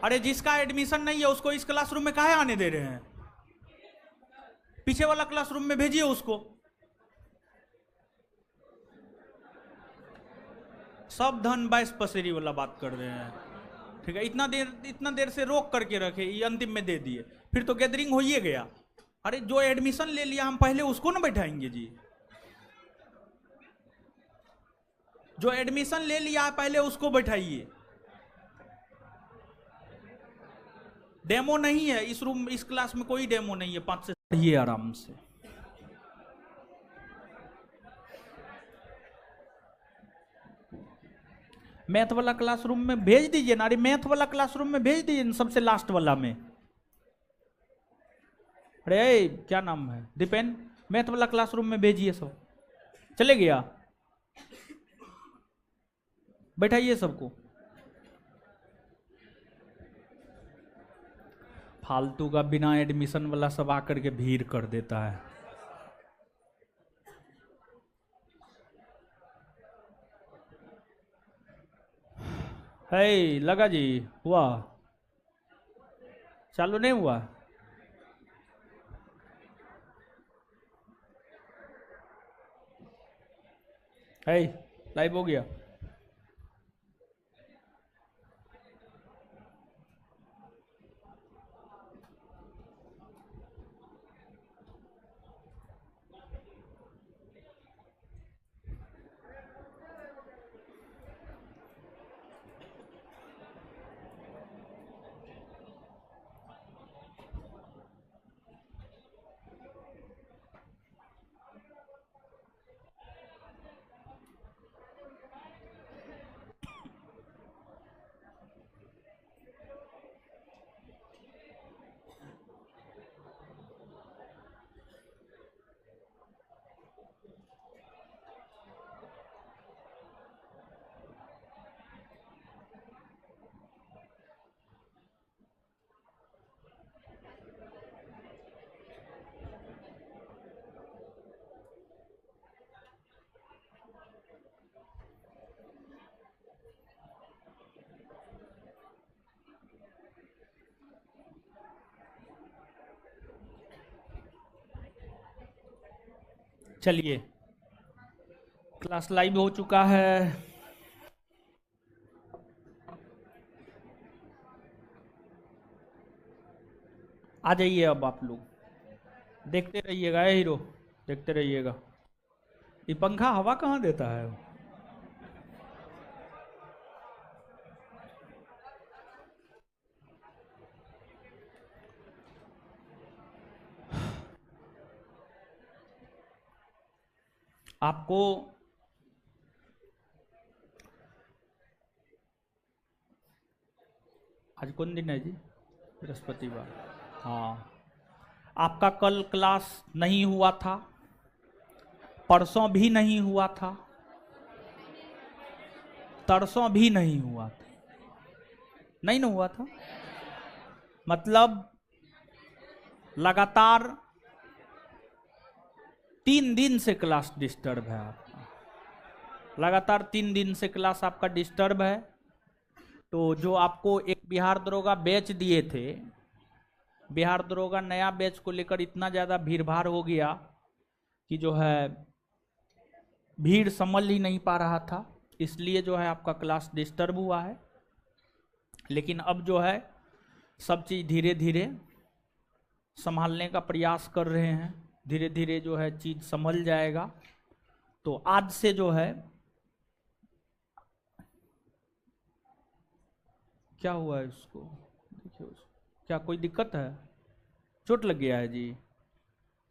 अरे जिसका एडमिशन नहीं है उसको इस क्लासरूम में काहे आने दे रहे हैं? पीछे वाला क्लासरूम में भेजिए उसको। सब धन बाइस पसेरी वाला बात कर रहे हैं। ठीक है, इतना देर से रोक करके रखे, ये अंतिम में दे दिए, फिर तो गैदरिंग हो ही गया। अरे जो एडमिशन ले लिया हम पहले उसको ना बैठाएंगे जी। जो एडमिशन ले लिया है पहले उसको बैठाइए। डेमो नहीं है इस क्लास में, कोई डेमो नहीं है। 5 से पढ़िए आराम से। मैथ वाला क्लासरूम में भेज दीजिए ना। अरे मैथ वाला क्लासरूम में भेज दीजिए, सबसे लास्ट वाला में। अरे क्या नाम है, दीपेन, मैथ वाला क्लासरूम में भेजिए सब। चले गया, बैठाइए सबको। फालतू का बिना एडमिशन वाला सब आकर के भीड़ कर देता है। है लगा जी, हुआ? चालू नहीं हुआ? है लाइव हो गया? चलिए, क्लास लाइव हो चुका है। आ जाइए अब आप लोग, देखते रहिएगा। हीरो देखते रहिएगा। ये पंखा हवा कहाँ देता है? आपको आज कौन दिन है जी? बृहस्पतिवार। हाँ, आपका कल क्लास नहीं हुआ था, परसों भी नहीं हुआ था, तरसों भी नहीं हुआ था। नहीं ना हुआ था, मतलब लगातार 3 दिन से क्लास डिस्टर्ब है आपका। लगातार 3 दिन से क्लास आपका डिस्टर्ब है। तो जो आपको एक बिहार दरोगा बैच दिए थे, बिहार दरोगा नया बैच को लेकर इतना ज़्यादा भीड़ भाड़ हो गया कि जो है भीड़ संभल ही नहीं पा रहा था, इसलिए जो है आपका क्लास डिस्टर्ब हुआ है। लेकिन अब जो है सब चीज़ धीरे धीरे संभालने का प्रयास कर रहे हैं। धीरे धीरे जो है चीज़ संभल जाएगा। तो आज से जो है, क्या हुआ है उसको, देखिए क्या कोई दिक्कत है? चोट लग गया है जी?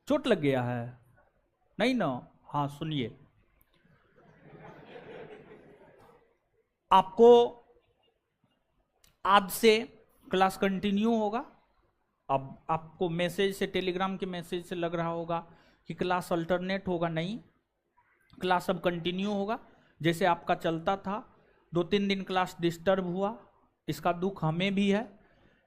चोट लग गया है? नहीं ना? हाँ सुनिए, आपको आज से क्लास कंटिन्यू होगा। अब आपको मैसेज से, टेलीग्राम के मैसेज से लग रहा होगा कि क्लास अल्टरनेट होगा। नहीं, क्लास अब कंटिन्यू होगा जैसे आपका चलता था। 2-3 दिन क्लास डिस्टर्ब हुआ, इसका दुख हमें भी है,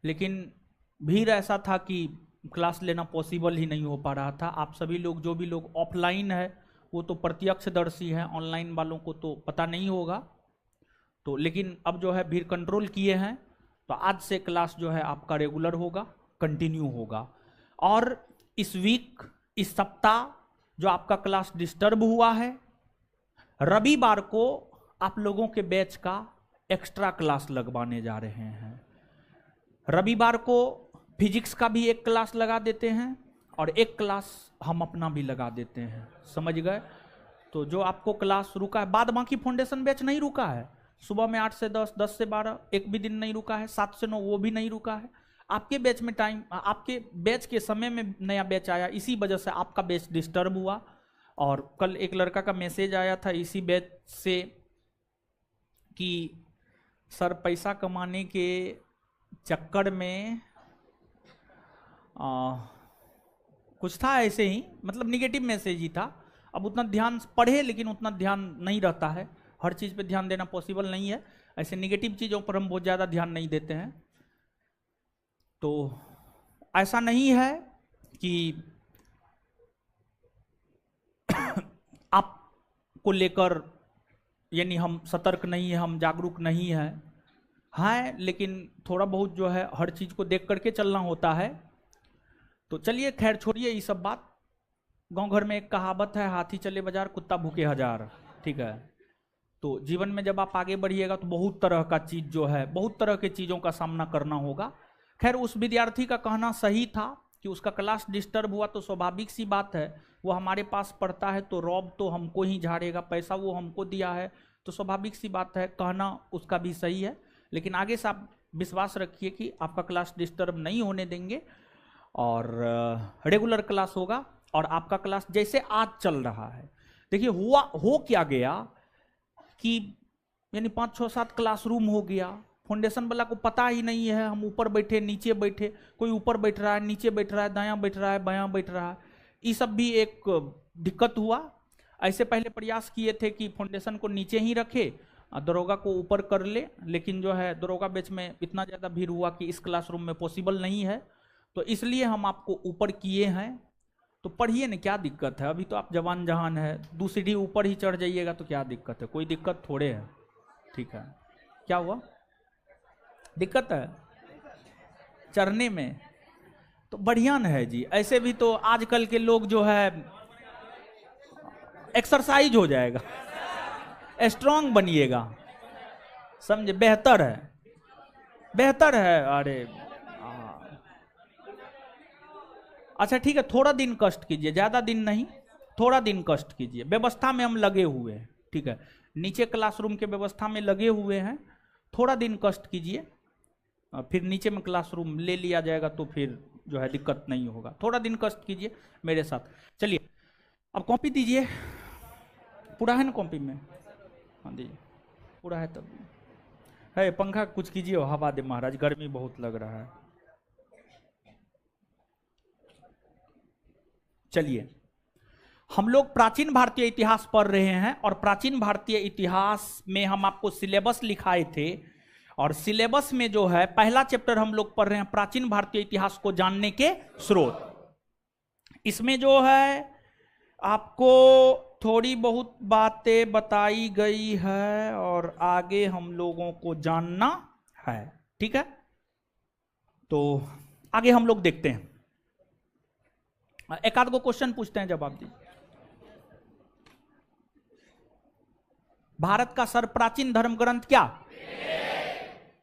लेकिन भीड़ ऐसा था कि क्लास लेना पॉसिबल ही नहीं हो पा रहा था। आप सभी लोग, जो भी लोग ऑफलाइन है वो तो प्रत्यक्षदर्शी हैं, ऑनलाइन वालों को तो पता नहीं होगा। तो लेकिन अब जो है भीड़ कंट्रोल किए हैं, तो आज से क्लास जो है आपका रेगुलर होगा, कंटिन्यू होगा। और इस वीक, इस सप्ताह जो आपका क्लास डिस्टर्ब हुआ है, रविवार को आप लोगों के बैच का एक्स्ट्रा क्लास लगवाने जा रहे हैं। रविवार को फिजिक्स का भी एक क्लास लगा देते हैं और एक क्लास हम अपना भी लगा देते हैं, समझ गए? तो जो आपको क्लास रुका है, बाद बाकी फाउंडेशन बैच नहीं रुका है। सुबह में 8 से 10, 10 से 12 एक भी दिन नहीं रुका है, 7 से 9 वो भी नहीं रुका है। आपके बैच में टाइम, आपके बैच के समय में नया बैच आया, इसी वजह से आपका बैच डिस्टर्ब हुआ। और कल एक लड़का का मैसेज आया था इसी बैच से कि सर पैसा कमाने के चक्कर में कुछ था ऐसे ही, मतलब निगेटिव मैसेज ही था। अब उतना ध्यान पढ़े लेकिन उतना ध्यान नहीं रहता है, हर चीज़ पे ध्यान देना पॉसिबल नहीं है। ऐसे निगेटिव चीज़ों पर हम बहुत ज़्यादा ध्यान नहीं देते हैं। तो ऐसा नहीं है कि आपको लेकर यानी हम सतर्क नहीं है, हम जागरूक नहीं है, लेकिन थोड़ा बहुत जो है हर चीज़ को देख करके चलना होता है। तो चलिए खैर छोड़िए ये सब बात। गांव घर में एक कहावत है, हाथी चले बाजार कुत्ता भूखे हजार, ठीक है? तो जीवन में जब आप आगे बढ़िएगा तो बहुत तरह का चीज़ जो है, बहुत तरह के चीज़ों का सामना करना होगा। खैर उस विद्यार्थी का कहना सही था कि उसका क्लास डिस्टर्ब हुआ तो स्वाभाविक सी बात है, वो हमारे पास पढ़ता है तो रॉब तो हमको ही झाड़ेगा, पैसा वो हमको दिया है, तो स्वाभाविक सी बात है, कहना उसका भी सही है। लेकिन आगे से आप विश्वास रखिए कि आपका क्लास डिस्टर्ब नहीं होने देंगे और रेगुलर क्लास होगा। और आपका क्लास जैसे आज चल रहा है, देखिए हो क्या गया कि यानी 5, 6, 7 क्लासरूम हो गया, फाउंडेशन वाला को पता ही नहीं है, हम ऊपर बैठे नीचे बैठे, कोई ऊपर बैठ रहा है, नीचे बैठ रहा है, दायां बैठ रहा है, बायां बैठ रहा है, ये सब भी एक दिक्कत हुआ। ऐसे पहले प्रयास किए थे कि फाउंडेशन को नीचे ही रखे, दरोगा को ऊपर कर ले, लेकिन जो है दरोगा बैच में इतना ज़्यादा भीड़ हुआ कि इस क्लासरूम में पॉसिबल नहीं है, तो इसलिए हम आपको ऊपर किए हैं। तो पढ़िए ना, क्या दिक्कत है? अभी तो आप जवान जहान है, 2 सीढ़ी ऊपर ही चढ़ जाइएगा तो क्या दिक्कत है? कोई दिक्कत थोड़े है, ठीक है? क्या हुआ? दिक्कत है चढ़ने में? तो बढ़िया न है जी। ऐसे भी तो आजकल के लोग जो है एक्सरसाइज हो जाएगा, स्ट्रांग बनिएगा, समझे? बेहतर है, बेहतर है। अरे अच्छा ठीक है, थोड़ा दिन कष्ट कीजिए, ज़्यादा दिन नहीं, थोड़ा दिन कष्ट कीजिए। व्यवस्था में हम लगे हुए हैं, ठीक है? नीचे क्लासरूम के व्यवस्था में लगे हुए हैं, थोड़ा दिन कष्ट कीजिए, फिर नीचे में क्लासरूम ले लिया जाएगा तो फिर जो है दिक्कत नहीं होगा। थोड़ा दिन कष्ट कीजिए मेरे साथ। चलिए अब कॉपी दीजिए, पूरा है ना कॉपी में? हाँ दीजिए, पूरा है तब है। पंखा कुछ कीजिए, हवा दे महाराज, गर्मी बहुत लग रहा है। चलिए हम लोग प्राचीन भारतीय इतिहास पढ़ रहे हैं और प्राचीन भारतीय इतिहास में हम आपको सिलेबस लिखाए थे और सिलेबस में जो है पहला चैप्टर हम लोग पढ़ रहे हैं प्राचीन भारतीय इतिहास को जानने के स्रोत। इसमें जो है आपको थोड़ी बहुत बातें बताई गई है और आगे हम लोगों को जानना है, ठीक है? तो आगे हम लोग देखते हैं, एक आध को क्वेश्चन पूछते हैं, जवाब दीजिए। भारत का सर्वप्राचीन धर्म ग्रंथ क्या?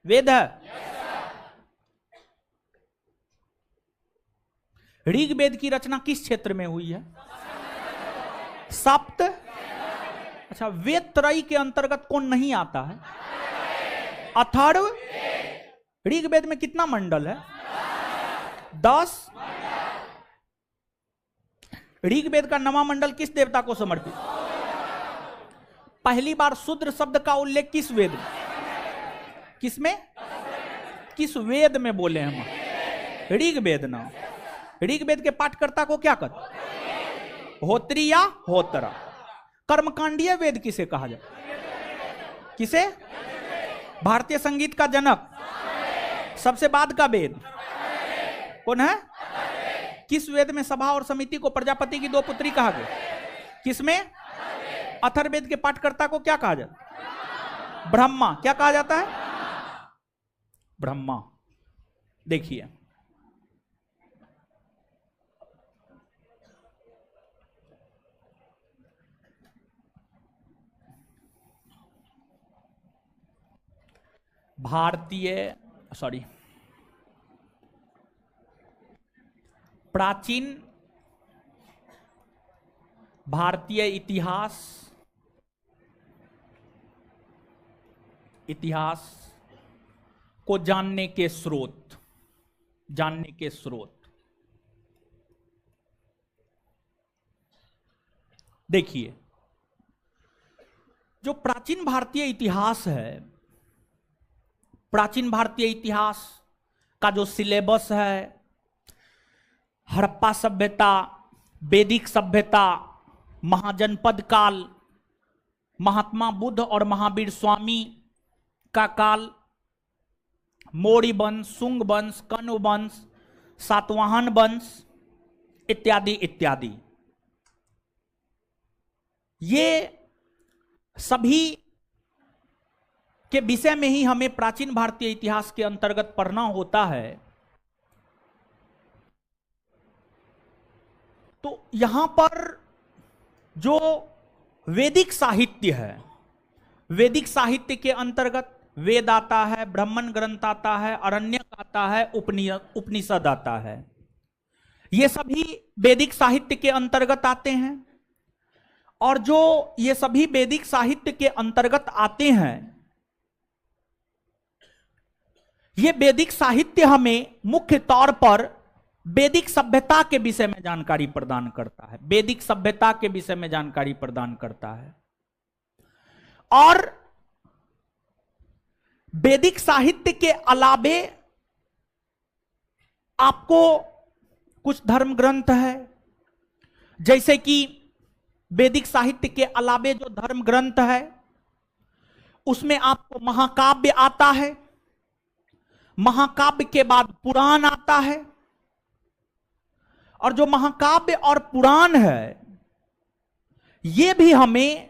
वेद है। ऋग्वेद की रचना किस क्षेत्र में हुई है? सप्त। अच्छा, वेद त्रयी के अंतर्गत कौन नहीं आता है? अथर्व। ऋग्वेद में कितना मंडल है? 10। ऋग्वेद का नवा मंडल किस देवता को समर्पित? पहली बार शूद्र शब्द का उल्लेख किस वेद में? किसमें? किस वेद में बोले हम? ऋग्वेद ना। ऋग्वेद के पाठकर्ता को क्या कहते? होत्री या होतरा। कर्मकांडीय वेद किसे कहा जाए? किसे? भारतीय संगीत का जनक, सबसे बाद का वेद कौन है? किस वेद में सभा और समिति को प्रजापति की 2 पुत्री कहा गया? किसमें? अथर्ववेद के पाठकर्ता को क्या कहा जाता? ब्रह्मा। क्या कहा जाता है? ब्रह्मा। देखिए प्राचीन भारतीय इतिहास को जानने के स्रोत, देखिए जो प्राचीन भारतीय इतिहास है, प्राचीन भारतीय इतिहास का जो सिलेबस है, हड़प्पा सभ्यता, वैदिक सभ्यता, महाजनपद काल, महात्मा बुद्ध और महावीर स्वामी का काल, मौर्य वंश, शुंग वंश, कण्व वंश, सातवाहन वंश इत्यादि इत्यादि, ये सभी के विषय में ही हमें प्राचीन भारतीय इतिहास के अंतर्गत पढ़ना होता है। तो यहां पर जो वैदिक साहित्य है, वैदिक साहित्य के अंतर्गत वेद आता है, ब्राह्मण ग्रंथ आता है, अरण्यक आता है, उपनिषद आता है। ये सभी वैदिक साहित्य के अंतर्गत आते हैं। और जो ये सभी वैदिक साहित्य के अंतर्गत आते हैं, ये वैदिक साहित्य हमें मुख्य तौर पर वैदिक सभ्यता के विषय में जानकारी प्रदान करता है, वैदिक सभ्यता के विषय में जानकारी प्रदान करता है। और वैदिक साहित्य के अलावे आपको कुछ धर्म ग्रंथ है, जैसे कि वैदिक साहित्य के अलावे जो धर्म ग्रंथ है उसमें आपको महाकाव्य आता है, महाकाव्य के बाद पुराण आता है। और जो महाकाव्य और पुराण है ये भी हमें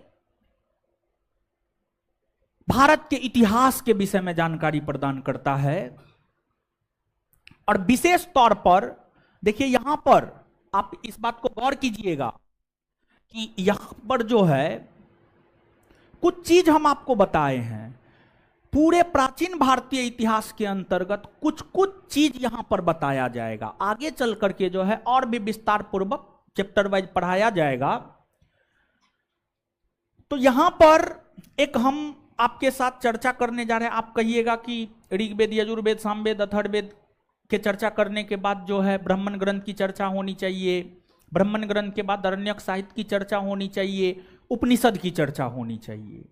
भारत के इतिहास के विषय में जानकारी प्रदान करता है। और विशेष तौर पर देखिए, यहां पर आप इस बात को गौर कीजिएगा कि यहां पर जो है कुछ चीज हम आपको बताए हैं, पूरे प्राचीन भारतीय इतिहास के अंतर्गत कुछ कुछ चीज यहां पर बताया जाएगा। आगे चल करके जो है और भी विस्तार पूर्वक चैप्टर वाइज पढ़ाया जाएगा। तो यहां पर एक हम आपके साथ चर्चा करने जा रहे हैं। आप कहिएगा कि ऋग्वेद, यजुर्वेद, सामवेद, अथर्ववेद के चर्चा करने के बाद जो है ब्राह्मण ग्रंथ की चर्चा होनी चाहिए, ब्राह्मण ग्रंथ के बाद अरण्यक साहित्य की चर्चा होनी चाहिए, उपनिषद की चर्चा होनी चाहिए।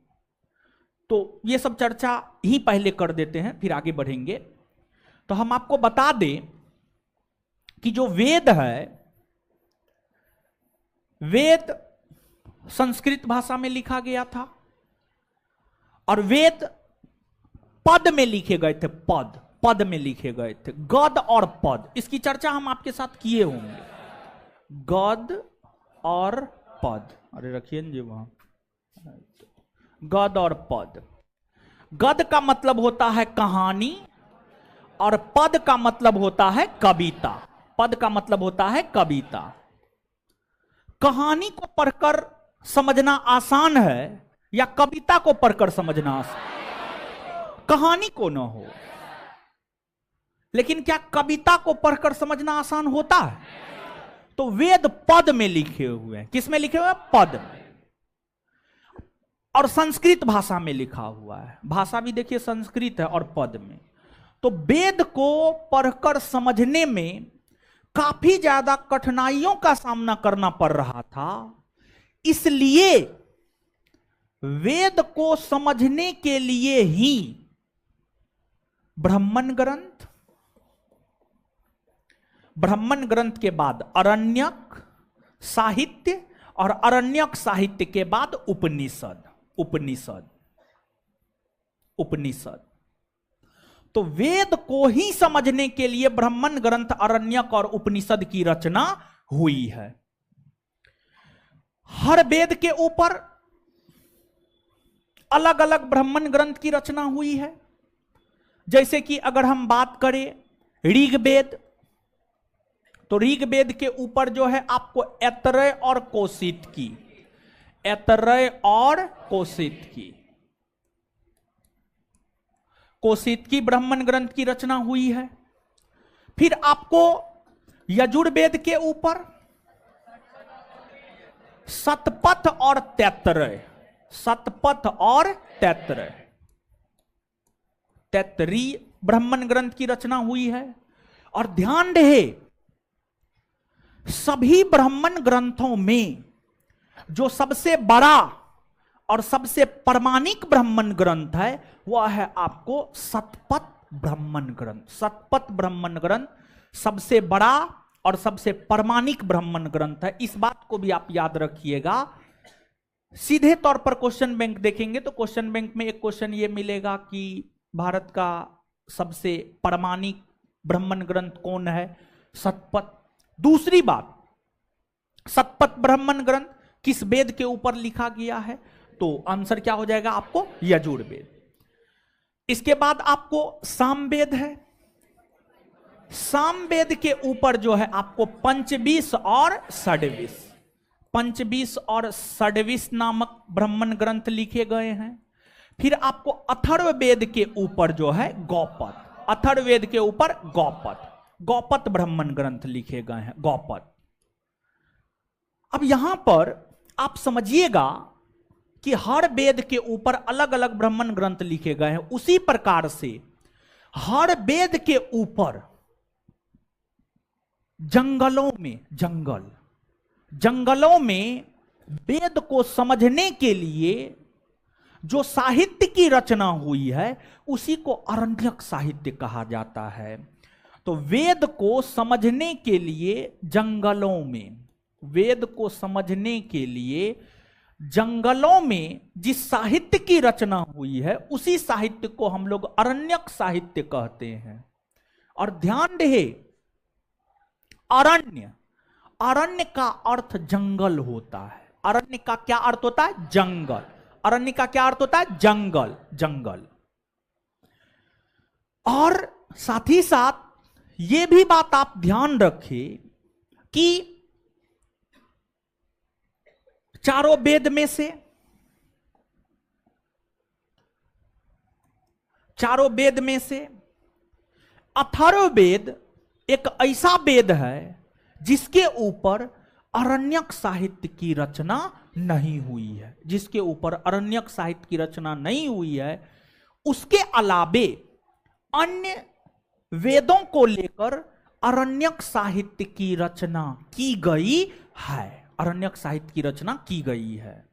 तो ये सब चर्चा ही पहले कर देते हैं, फिर आगे बढ़ेंगे। तो हम आपको बता दें कि जो वेद है, वेद संस्कृत भाषा में लिखा गया था और वेद पद में लिखे गए थे, पद में लिखे गए थे, गद और पद। इसकी चर्चा हम आपके साथ किए होंगे, गद और पद। अरे रखिए जी वहां, गद और पद। गद का मतलब होता है कहानी और पद का मतलब होता है कविता। पद का मतलब होता है कविता। कहानी को पढ़कर समझना आसान है या कविता को पढ़कर समझना आसान? कहानी को न हो, लेकिन क्या कविता को पढ़कर समझना आसान होता है? तो वेद पद में लिखे हुए हैं। किस में लिखे हुए हैं? पद में। और संस्कृत भाषा में लिखा हुआ है। भाषा भी देखिए संस्कृत है और पद में। तो वेद को पढ़कर समझने में काफी ज्यादा कठिनाइयों का सामना करना पड़ रहा था। इसलिए वेद को समझने के लिए ही ब्राह्मण ग्रंथ, ब्राह्मण ग्रंथ के बाद अरण्यक साहित्य और अरण्यक साहित्य के बाद उपनिषद। तो वेद को ही समझने के लिए ब्राह्मण ग्रंथ, अरण्यक और उपनिषद की रचना हुई है। हर वेद के ऊपर अलग अलग ब्राह्मण ग्रंथ की रचना हुई है। जैसे कि अगर हम बात करें ऋग्वेद, तो ऋग्वेद के ऊपर जो है आपको ऐतरेय और कोशित की, ऐतरेय और कोशित की ब्राह्मण ग्रंथ की रचना हुई है। फिर आपको यजुर्वेद के ऊपर शतपथ और तैत्तरीय, शतपथ और तैत्तरीय ब्राह्मण ग्रंथ की रचना हुई है। और ध्यान रहे, सभी ब्राह्मण ग्रंथों में जो सबसे बड़ा और सबसे प्रमाणिक ब्राह्मण ग्रंथ है वह है आपको शतपथ ब्राह्मण ग्रंथ। शतपथ ब्राह्मण ग्रंथ सबसे बड़ा और सबसे प्रमाणिक ब्राह्मण ग्रंथ है। इस बात को भी आप याद रखिएगा। सीधे तौर पर क्वेश्चन बैंक देखेंगे तो क्वेश्चन बैंक में एक क्वेश्चन ये मिलेगा कि भारत का सबसे प्रमाणिक ब्राह्मण ग्रंथ कौन है? शतपथ। दूसरी बात, शतपथ ब्राह्मण ग्रंथ किस वेद के ऊपर लिखा गया है? तो आंसर क्या हो जाएगा आपको? यजुर्वेद। इसके बाद आपको सामवेद है। सामवेद के ऊपर जो है आपको पंचविश और षड्विश, पंचविश और षड्विश नामक ब्राह्मण ग्रंथ लिखे गए हैं। फिर आपको अथर्ववेद के ऊपर जो है गौपद, अथर्ववेद के ऊपर गौपद ब्राह्मण ग्रंथ लिखे गए हैं, गौपद। अब यहां पर आप समझिएगा कि हर वेद के ऊपर अलग अलग ब्राह्मण ग्रंथ लिखे गए हैं। उसी प्रकार से हर वेद के ऊपर जंगलों में वेद को समझने के लिए जो साहित्य की रचना हुई है उसी को अरण्यक साहित्य कहा जाता है। तो वेद को समझने के लिए जंगलों में, वेद को समझने के लिए जंगलों में जिस साहित्य की रचना हुई है उसी साहित्य को हम लोग अरण्यक साहित्य कहते हैं। और ध्यान रहे, अरण्य, अरण्य का अर्थ जंगल होता है। अरण्य का क्या अर्थ होता है? जंगल। अरण्य का क्या अर्थ होता है? जंगल, जंगल। और साथ ही साथ यह भी बात आप ध्यान रखें कि चारों वेद में से, चारों वेद में से अथर्ववेद एक ऐसा वेद है जिसके ऊपर अरण्यक साहित्य की रचना नहीं हुई है, जिसके ऊपर अरण्यक साहित्य की रचना नहीं हुई है। उसके अलावे अन्य वेदों को लेकर अरण्यक साहित्य की रचना की गई है, अरण्यक साहित्य की रचना की गई है।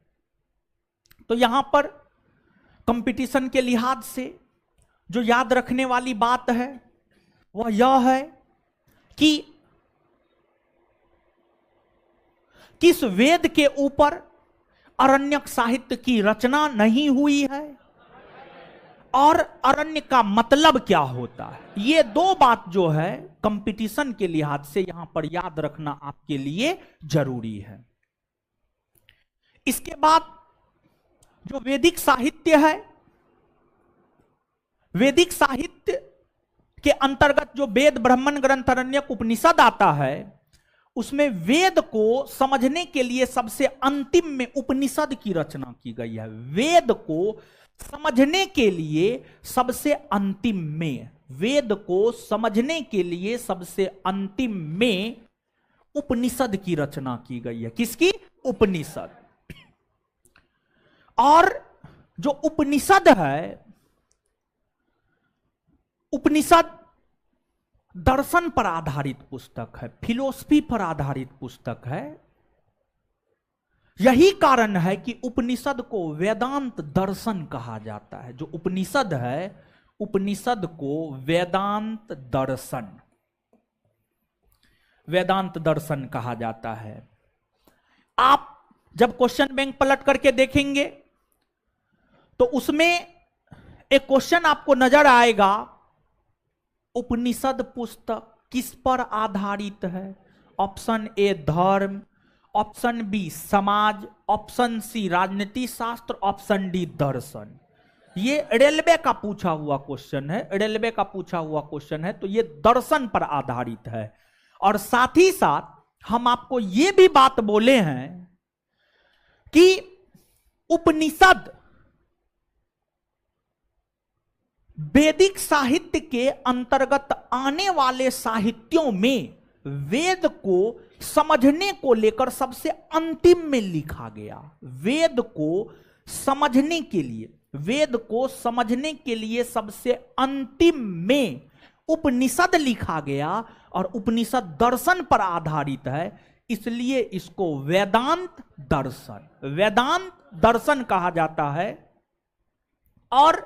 तो यहां पर कंपटीशन के लिहाज से जो याद रखने वाली बात है वह यह है कि किस वेद के ऊपर अरण्यक साहित्य की रचना नहीं हुई है और अरण्य का मतलब क्या होता है। ये दो बात जो है कंपटीशन के लिहाज से यहां पर याद रखना आपके लिए जरूरी है। इसके बाद जो वैदिक साहित्य है, वैदिक साहित्य के अंतर्गत जो वेद, ब्राह्मण ग्रंथ, अरण्यक, उपनिषद आता है, उसमें वेद को समझने के लिए सबसे अंतिम में उपनिषद की रचना की गई है। वेद को समझने के लिए सबसे अंतिम में, वेद को समझने के लिए सबसे अंतिम में उपनिषद की रचना की गई है। किसकी? उपनिषद। और जो उपनिषद है, उपनिषद दर्शन पर आधारित पुस्तक है, फिलोसफी पर आधारित पुस्तक है। यही कारण है कि उपनिषद को वेदांत दर्शन कहा जाता है। जो उपनिषद है, उपनिषद को वेदांत दर्शन, वेदांत दर्शन कहा जाता है। आप जब क्वेश्चन बैंक पलट करके देखेंगे तो उसमें एक क्वेश्चन आपको नजर आएगा, उपनिषद पुस्तक किस पर आधारित है? ऑप्शन ए धर्म, ऑप्शन बी समाज, ऑप्शन सी राजनीति शास्त्र, ऑप्शन डी दर्शन। ये रेलवे का पूछा हुआ क्वेश्चन है, रेलवे का पूछा हुआ क्वेश्चन है, तो ये दर्शन पर आधारित है। और साथ ही साथ हम आपको ये भी बात बोले हैं कि उपनिषद वैदिक साहित्य के अंतर्गत आने वाले साहित्यों में वेद को समझने को लेकर सबसे अंतिम में लिखा गया। वेद को समझने के लिए, वेद को समझने के लिए सबसे अंतिम में उपनिषद लिखा गया, और उपनिषद दर्शन पर आधारित है, इसलिए इसको वेदांत दर्शन, वेदांत दर्शन कहा जाता है। और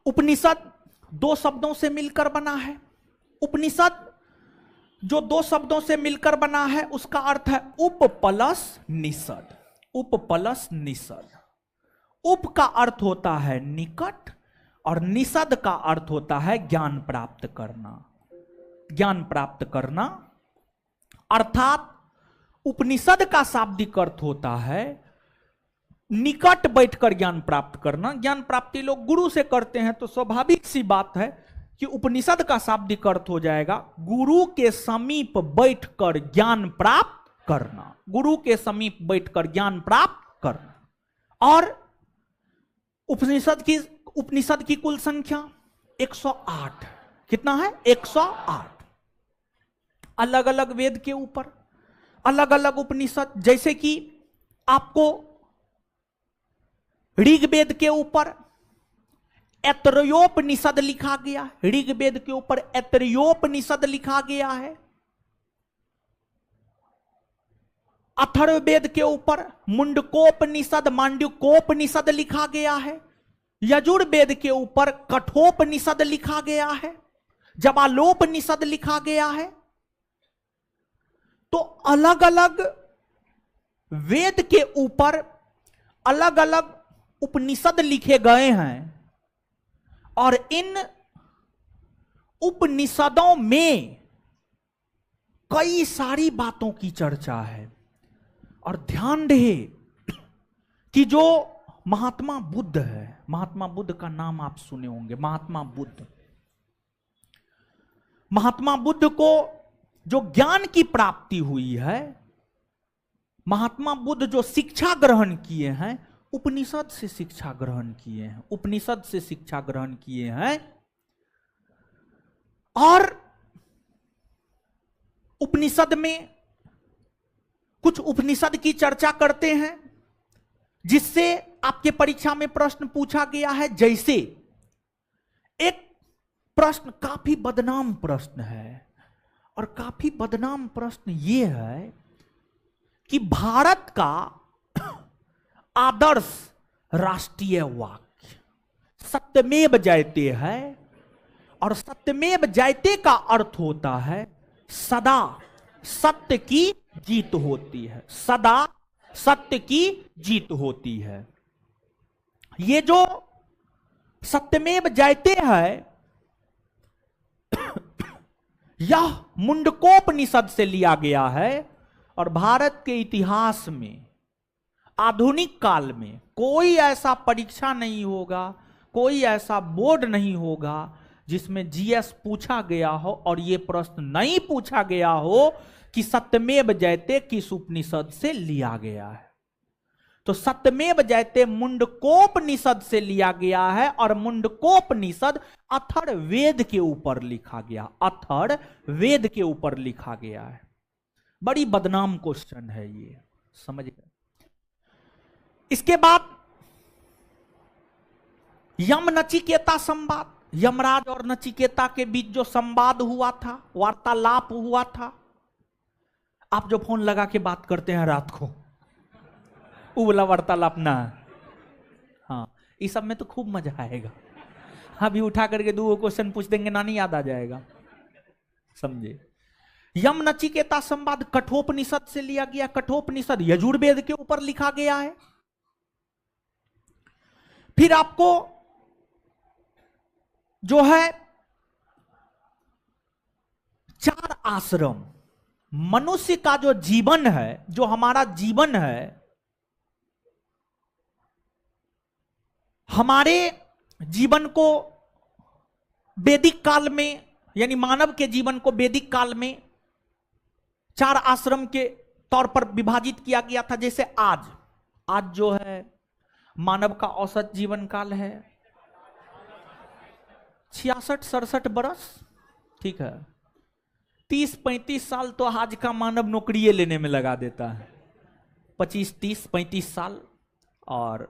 उपनिषद दो शब्दों से मिलकर बना है। उपनिषद जो दो शब्दों से मिलकर बना है उसका अर्थ है उप प्लस निषद, उप प्लस निषद। उप का अर्थ होता है निकट और निषद का अर्थ होता है ज्ञान प्राप्त करना, ज्ञान प्राप्त करना। अर्थात उपनिषद का शाब्दिक अर्थ होता है निकट बैठकर ज्ञान प्राप्त करना। ज्ञान प्राप्ति लोग गुरु से करते हैं, तो स्वाभाविक सी बात है कि उपनिषद का शाब्दिक अर्थ हो जाएगा गुरु के समीप बैठकर ज्ञान प्राप्त करना, गुरु के समीप बैठकर ज्ञान प्राप्त करना। और उपनिषद की कुल संख्या 108। कितना है? 108। अलग अलग वेद के ऊपर अलग अलग उपनिषद, जैसे कि आपको ऋग्वेद के ऊपर ऐतरेयोपनिषद लिखा गया, ऋग्वेद के ऊपर ऐतरेयोपनिषद लिखा गया है। अथर्ववेद के ऊपर मुंडकोपनिषद, मांडुकोपनिषद लिखा गया है। यजुर्वेद के ऊपर कठोपनिषद लिखा गया है, जबालोपनिषद लिखा गया है। तो अलग अलग वेद के ऊपर अलग अलग उपनिषद लिखे गए हैं, और इन उपनिषदों में कई सारी बातों की चर्चा है। और ध्यान रहे कि जो महात्मा बुद्ध है, महात्मा बुद्ध का नाम आप सुने होंगे, महात्मा बुद्ध, महात्मा बुद्ध को जो ज्ञान की प्राप्ति हुई है, महात्मा बुद्ध जो शिक्षा ग्रहण किए हैं, उपनिषद से शिक्षा ग्रहण किए हैं, उपनिषद से शिक्षा ग्रहण किए हैं। और उपनिषद में कुछ उपनिषद की चर्चा करते हैं जिससे आपके परीक्षा में प्रश्न पूछा गया है। जैसे एक प्रश्न काफी बदनाम प्रश्न है, और काफी बदनाम प्रश्न यह है कि भारत का आदर्श राष्ट्रीय वाक्य सत्यमेव जयते है, और सत्यमेव जयते का अर्थ होता है सदा सत्य की जीत होती है, सदा सत्य की जीत होती है। ये जो सत्यमेव जयते है यह मुंडकोपनिषद से लिया गया है, और भारत के इतिहास में आधुनिक काल में कोई ऐसा परीक्षा नहीं होगा, कोई ऐसा बोर्ड नहीं होगा जिसमें जीएस पूछा गया हो और यह प्रश्न नहीं पूछा गया हो कि सत्यमेव जयते किस उपनिषद से लिया गया है। तो सत्यमेव जयते मुंडकोपनिषद से लिया गया है, और मुंडकोपनिषद अथर्ववेद के ऊपर लिखा गया, अथर्ववेद के ऊपर लिखा गया है। बड़ी बदनाम क्वेश्चन है ये, समझ गए। इसके बाद यम नचिकेता संवाद, यमराज और नचिकेता के बीच जो संवाद हुआ था, वार्तालाप हुआ था। आप जो फोन लगा के बात करते हैं रात को, वो वाला वार्तालाप ना, हाँ, इस सब में तो खूब मजा आएगा। अभी उठा करके 2 क्वेश्चन पूछ देंगे ना, नहीं याद आ जाएगा, समझे। यम नचिकेता संवाद कठोपनिषद से लिया गया। कठोपनिषद यजुर्वेद के ऊपर लिखा गया है। फिर आपको जो है 4 आश्रम, मनुष्य का जो जीवन है, जो हमारा जीवन है, हमारे जीवन को वैदिक काल में, यानी मानव के जीवन को वैदिक काल में 4 आश्रम के तौर पर विभाजित किया गया था। जैसे आज जो है मानव का औसत जीवन काल है 66-67 बरस, ठीक है। 30-35 साल तो आज का मानव नौकरी लेने में लगा देता है, 25-30-35 साल। और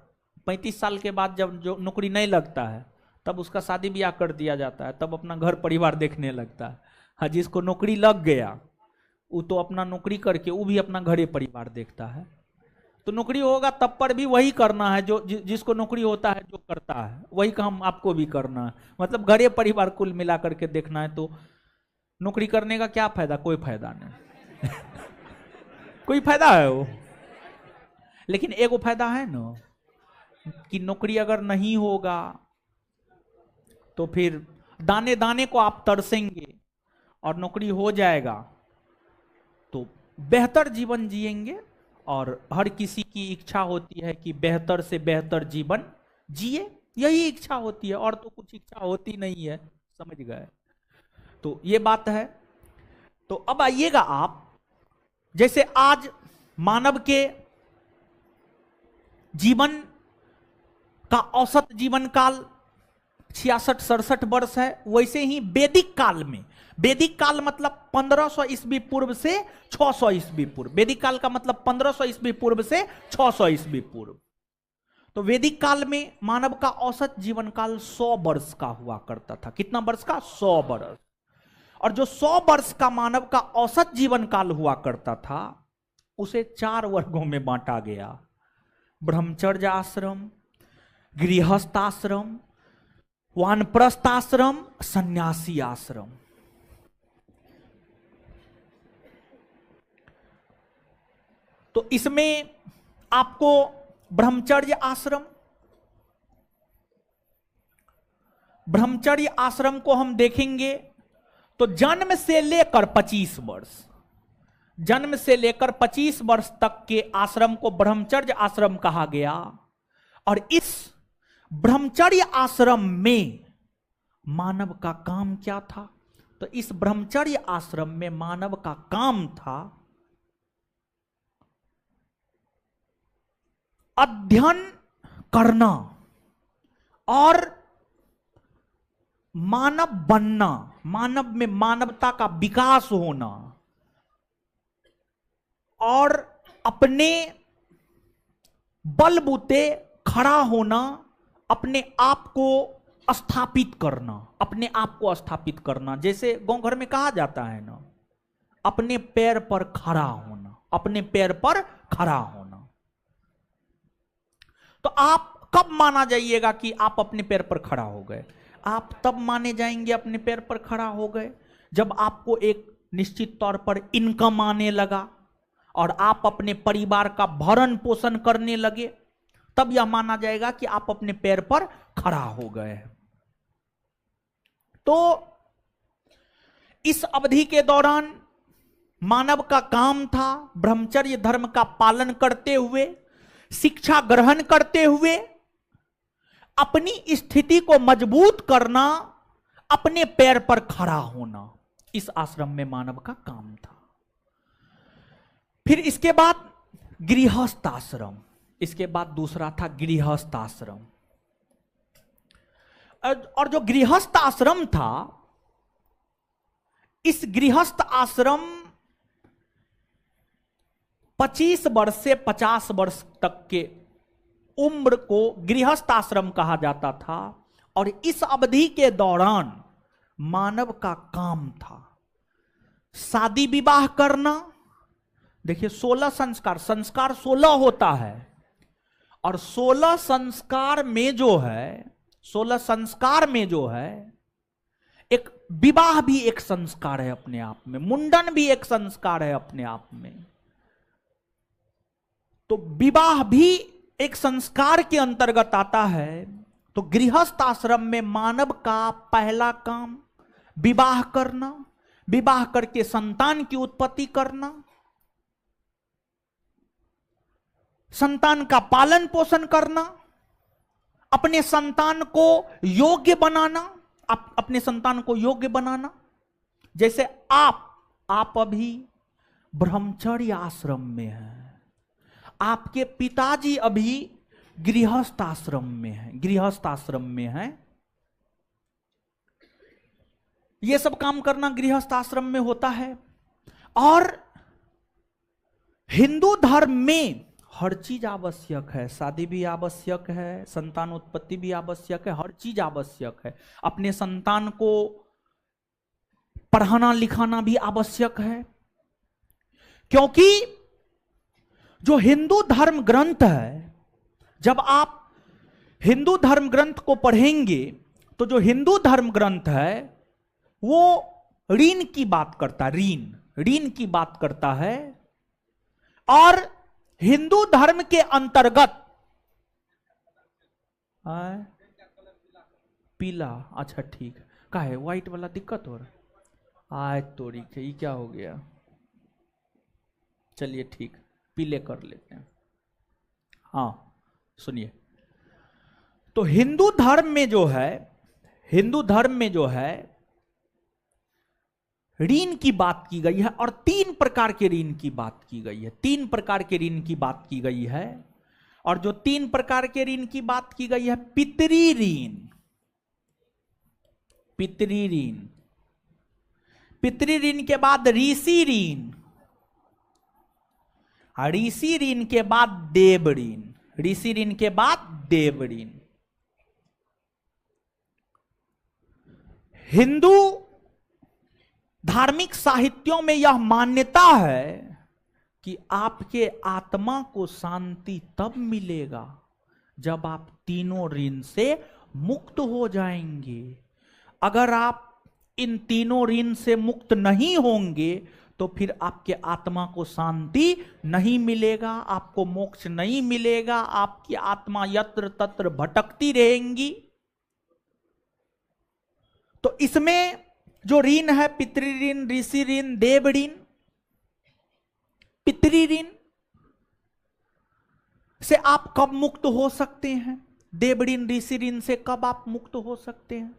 35 साल के बाद जब जो नौकरी नहीं लगता है तब उसका शादी ब्याह कर दिया जाता है, तब अपना घर परिवार देखने लगता है। हाँ, जिसको नौकरी लग गया वो तो अपना नौकरी करके वो भी अपना घरे परिवार देखता है। तो नौकरी होगा तब पर भी वही करना है जो जिसको नौकरी होता है, जो करता है वही काम आपको भी करना है। मतलब घरे परिवार कुल मिला करके देखना है। तो नौकरी करने का क्या फायदा? कोई फायदा नहीं। कोई फायदा है वो? लेकिन एगो फायदा है ना कि नौकरी अगर नहीं होगा तो फिर दाने दाने को आप तरसेंगे, और नौकरी हो जाएगा तो बेहतर जीवन जिएंगे। और हर किसी की इच्छा होती है कि बेहतर से बेहतर जीवन जिए, यही इच्छा होती है, और तो कुछ इच्छा होती नहीं है, समझ गए? तो ये बात है। तो अब आइएगा आप, जैसे आज मानव के जीवन का औसत जीवन काल 66-67 वर्ष है, वैसे ही वैदिक काल में, वैदिक काल मतलब 1500 ईस्वी पूर्व से 600 ईस्वी पूर्व, वैदिक काल का मतलब 1500 ईस्वी पूर्व से 600 ईस्वी पूर्व। तो वैदिक काल में मानव का औसत जीवन काल 100 वर्ष का हुआ करता था। कितना वर्ष का? 100 वर्ष। और जो 100 वर्ष का मानव का औसत जीवन काल हुआ करता था उसे 4 वर्गों में बांटा गया: ब्रह्मचर्य आश्रम, गृहस्थ आश्रम, वानप्रस्थ आश्रम, सन्यासी आश्रम। तो इसमें आपको ब्रह्मचर्य आश्रम को हम देखेंगे तो जन्म से लेकर 25 वर्ष, जन्म से लेकर 25 वर्ष तक के आश्रम को ब्रह्मचर्य आश्रम कहा गया। और इस ब्रह्मचर्य आश्रम में मानव का काम क्या था? तो इस ब्रह्मचर्य आश्रम में मानव का काम था अध्ययन करना और मानव बनना, मानव में मानवता का विकास होना, और अपने बलबूते खड़ा होना, अपने आप को स्थापित करना, अपने आप को स्थापित करना। जैसे गांव घर में कहा जाता है ना, अपने पैर पर खड़ा होना, अपने पैर पर खड़ा होना। तो आप कब माना जाइएगा कि आप अपने पैर पर खड़ा हो गए? आप तब माने जाएंगे अपने पैर पर खड़ा हो गए जब आपको एक निश्चित तौर पर इनकम आने लगा और आप अपने परिवार का भरण पोषण करने लगे, तब यह माना जाएगा कि आप अपने पैर पर खड़ा हो गए। तो इस अवधि के दौरान मानव का काम था ब्रह्मचर्य धर्म का पालन करते हुए, शिक्षा ग्रहण करते हुए अपनी स्थिति को मजबूत करना, अपने पैर पर खड़ा होना। इस आश्रम में मानव का काम था। फिर इसके बाद गृहस्थ आश्रम, इसके बाद दूसरा था गृहस्थ आश्रम। और जो गृहस्थ आश्रम था, इस गृहस्थ आश्रम 25 वर्ष से 50 वर्ष तक के उम्र को गृहस्थ आश्रम कहा जाता था। और इस अवधि के दौरान मानव का काम था शादी विवाह करना। देखिए 16 संस्कार, संस्कार 16 होता है, और 16 संस्कार में जो है, 16 संस्कार में जो है, एक विवाह भी एक संस्कार है अपने आप में, मुंडन भी एक संस्कार है अपने आप में। तो विवाह भी एक संस्कार के अंतर्गत आता है। तो गृहस्थ आश्रम में मानव का पहला काम विवाह करना, विवाह करके संतान की उत्पत्ति करना, संतान का पालन पोषण करना, अपने संतान को योग्य बनाना, अपने संतान को योग्य बनाना। जैसे आप अभी ब्रह्मचर्य आश्रम में हैं, आपके पिताजी अभी गृहस्थ आश्रम में हैं, गृहस्थ आश्रम में हैं। यह सब काम करना गृहस्थ आश्रम में होता है। और हिंदू धर्म में हर चीज आवश्यक है, शादी भी आवश्यक है, संतान उत्पत्ति भी आवश्यक है, हर चीज आवश्यक है। अपने संतान को पढ़ाना लिखाना भी आवश्यक है, क्योंकि जो हिंदू धर्म ग्रंथ है, जब आप हिंदू धर्म ग्रंथ को पढ़ेंगे तो जो हिंदू धर्म ग्रंथ है वो ऋण की बात करता है, ऋण की बात करता है। और हिंदू धर्म के अंतर्गत पीला, अच्छा ठीक है, का है व्हाइट वाला दिक्कत हो रहा, आय तोरी के ये क्या हो गया, चलिए ठीक, पीले कर लेते हैं। हाँ सुनिए, तो हिंदू धर्म में जो है, हिंदू धर्म में जो है ऋण की बात की गई है, और 3 प्रकार के ऋण की बात की गई है, 3 प्रकार के ऋण की बात की गई है। और जो 3 प्रकार के ऋण की बात की गई है, पितृ ऋण, पितृ ऋण, पितृ ऋण के बाद ऋषि ऋण, ऋषि ऋण के बाद देव ऋण, ऋषि ऋण के बाद देव ऋण। हिंदू धार्मिक साहित्यों में यह मान्यता है कि आपके आत्मा को शांति तब मिलेगा जब आप तीनों ऋण से मुक्त हो जाएंगे। अगर आप इन तीनों ऋण से मुक्त नहीं होंगे तो फिर आपके आत्मा को शांति नहीं मिलेगा, आपको मोक्ष नहीं मिलेगा, आपकी आत्मा यत्र तत्र भटकती रहेंगी। तो इसमें जो ऋण है, पितृ ऋण, ऋषि ऋण, देव ऋण। पितृ ऋण से आप कब मुक्त हो सकते हैं, देव ऋण, ऋषि ऋण से कब आप मुक्त हो सकते हैं?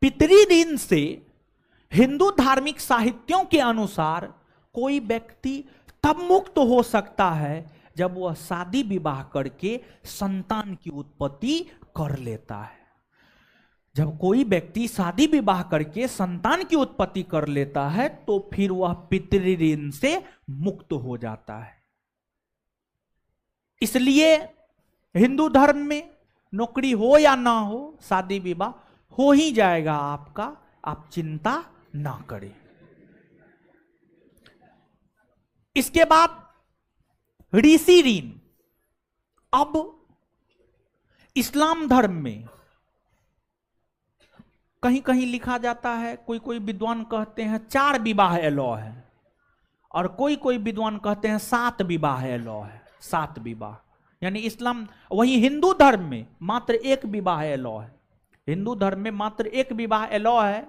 पितृ ऋण से हिंदू धार्मिक साहित्यों के अनुसार कोई व्यक्ति तब मुक्त हो सकता है जब वह शादी विवाह करके संतान की उत्पत्ति कर लेता है। जब कोई व्यक्ति शादी विवाह करके संतान की उत्पत्ति कर लेता है तो फिर वह पितृ ऋण से मुक्त हो जाता है। इसलिए हिंदू धर्म में नौकरी हो या ना हो, शादी विवाह हो ही जाएगा आपका, आप चिंता ना करें। इसके बाद ऋषि ऋण। अब इस्लाम धर्म में कहीं कहीं लिखा जाता है, कोई कोई विद्वान कहते हैं 4 विवाह अलाउ है, और कोई कोई विद्वान कहते हैं 7 विवाह अलाउ है, 7 विवाह। यानी इस्लाम, वही हिंदू धर्म में मात्र 1 विवाह अलाउ है। हिंदू धर्म में मात्र 1 विवाह अलाउ है।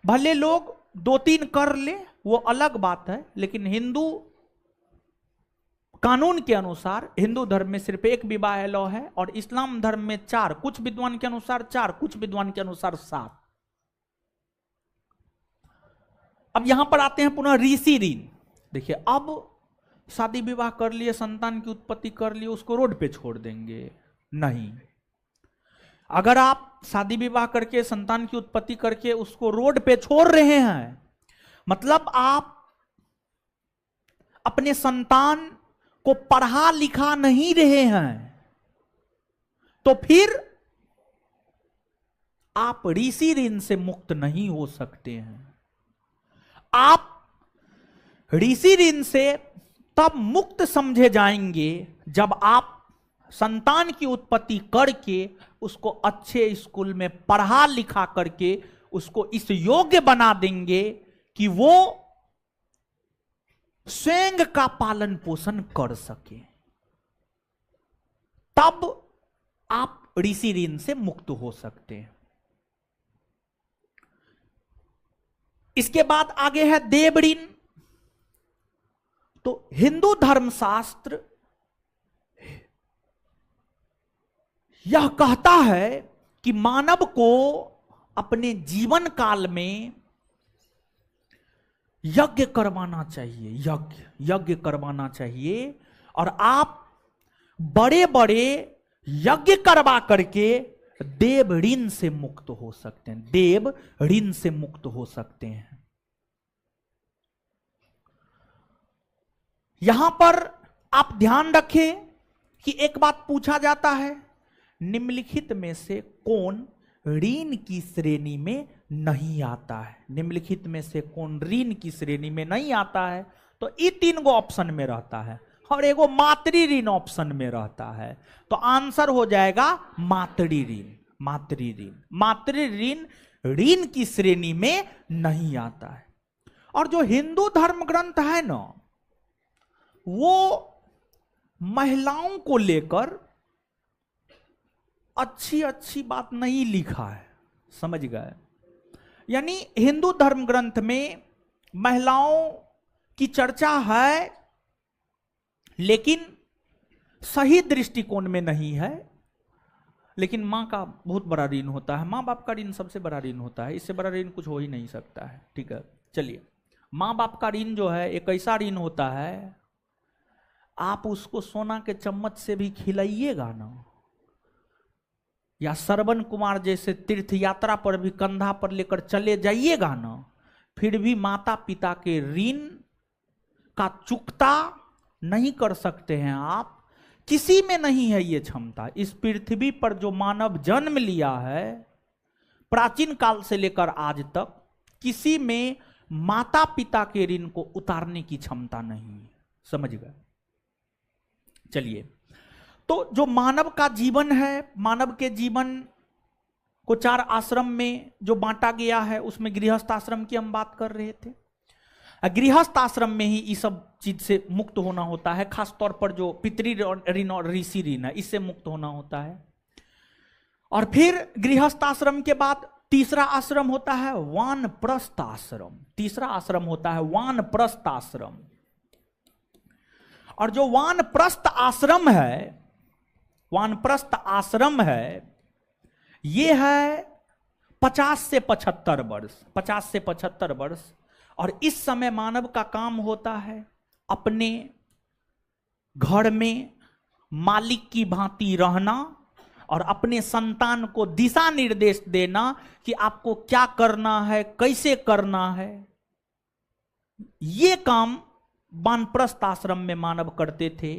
भले लोग 2-3 कर ले वो अलग बात है, लेकिन हिंदू कानून के अनुसार हिंदू धर्म में सिर्फ 1 विवाह अलाउ है, और इस्लाम धर्म में 4, कुछ विद्वान के अनुसार 4, कुछ विद्वान के अनुसार 7। अब यहां पर आते हैं पुनः ऋषि ऋण। देखिए, अब शादी विवाह कर लिए, संतान की उत्पत्ति कर लिए, उसको रोड पे छोड़ देंगे? नहीं। अगर आप शादी विवाह करके संतान की उत्पत्ति करके उसको रोड पे छोड़ रहे हैं, मतलब आप अपने संतान को पढ़ा लिखा नहीं रहे हैं, तो फिर आप ऋषि ऋण से मुक्त नहीं हो सकते हैं। आप ऋषि ऋण से तब मुक्त समझे जाएंगे जब आप संतान की उत्पत्ति करके उसको अच्छे स्कूल में पढ़ा लिखा करके उसको इस योग्य बना देंगे कि वो स्वयं का पालन पोषण कर सके, तब आप ऋषि ऋण से मुक्त हो सकते हैं। इसके बाद आगे है देव ऋण। तो हिंदू धर्मशास्त्र यह कहता है कि मानव को अपने जीवन काल में यज्ञ करवाना चाहिए, यज्ञ करवाना चाहिए। और आप बड़े बड़े यज्ञ करवा करके देव ऋण से मुक्त हो सकते हैं, देव ऋण से मुक्त हो सकते हैं। यहां पर आप ध्यान रखें कि एक बात पूछा जाता है, निम्नलिखित में से कौन ऋण की श्रेणी में नहीं आता है? निम्नलिखित में से कौन ऋण की श्रेणी में नहीं आता है? तो ये 3 गो ऑप्शन में रहता है और एगो मातृ ऋण ऑप्शन में रहता है। तो आंसर हो जाएगा मातृ ऋण। मातृ ऋण ऋण की श्रेणी में नहीं आता है। और जो हिंदू धर्म ग्रंथ है ना, वो महिलाओं को लेकर अच्छी बात नहीं लिखा है, समझ गए? यानी हिंदू धर्म ग्रंथ में महिलाओं की चर्चा है, लेकिन सही दृष्टिकोण में नहीं है। लेकिन मां का बहुत बड़ा ऋण होता है, मां बाप का ऋण सबसे बड़ा ऋण होता है, इससे बड़ा ऋण कुछ हो ही नहीं सकता है। ठीक है, चलिए, मां बाप का ऋण जो है एक ऐसा ऋण होता है, आप उसको सोना के चम्मच से भी खिलाइएगा ना, या श्रवण कुमार जैसे तीर्थ यात्रा पर भी कंधा पर लेकर चले जाइएगा ना, फिर भी माता पिता के ऋण का चुकता नहीं कर सकते हैं आप। किसी में नहीं है ये क्षमता। इस पृथ्वी पर जो मानव जन्म लिया है, प्राचीन काल से लेकर आज तक, किसी में माता पिता के ऋण को उतारने की क्षमता नहीं है, समझ गए? चलिए, तो जो मानव का जीवन है, मानव के जीवन को 4 आश्रम में जो बांटा गया है, उसमें गृहस्थ आश्रम की हम बात कर रहे थे। गृहस्थ आश्रम में ही इस सब चीज से मुक्त होना होता है, खासतौर पर जो पितृ ऋण और ऋषि ऋण है, इससे मुक्त होना होता है। और फिर गृहस्थ आश्रम के बाद तीसरा आश्रम होता है वानप्रस्थ आश्रम। तीसरा आश्रम होता है वानप्रस्थ आश्रम। और जो वानप्रस्थ आश्रम है, वानप्रस्थ आश्रम है, ये है 50 से 75 वर्ष, 50 से 75 वर्ष। और इस समय मानव का काम होता है अपने घर में मालिक की भांति रहना और अपने संतान को दिशा निर्देश देना कि आपको क्या करना है, कैसे करना है। ये काम वानप्रस्थ आश्रम में मानव करते थे।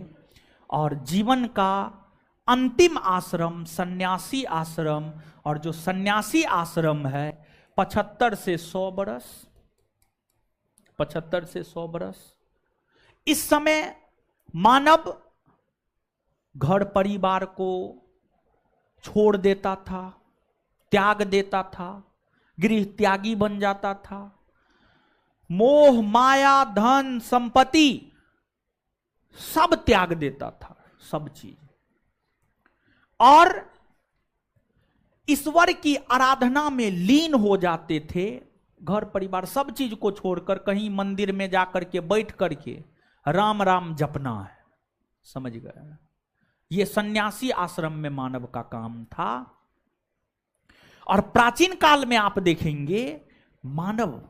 और जीवन का अंतिम आश्रम सन्यासी आश्रम, और जो सन्यासी आश्रम है 75 से 100 बरस, 75 से 100 बरस। इस समय मानव घर परिवार को छोड़ देता था, त्याग देता था, गृह त्यागी बन जाता था। मोह माया धन संपत्ति सब त्याग देता था, सब चीज। और ईश्वर की आराधना में लीन हो जाते थे। घर परिवार सब चीज को छोड़कर कहीं मंदिर में जाकर के बैठ करके राम राम जपना है, समझ गए? ये सन्यासी आश्रम में मानव का काम था। और प्राचीन काल में आप देखेंगे मानव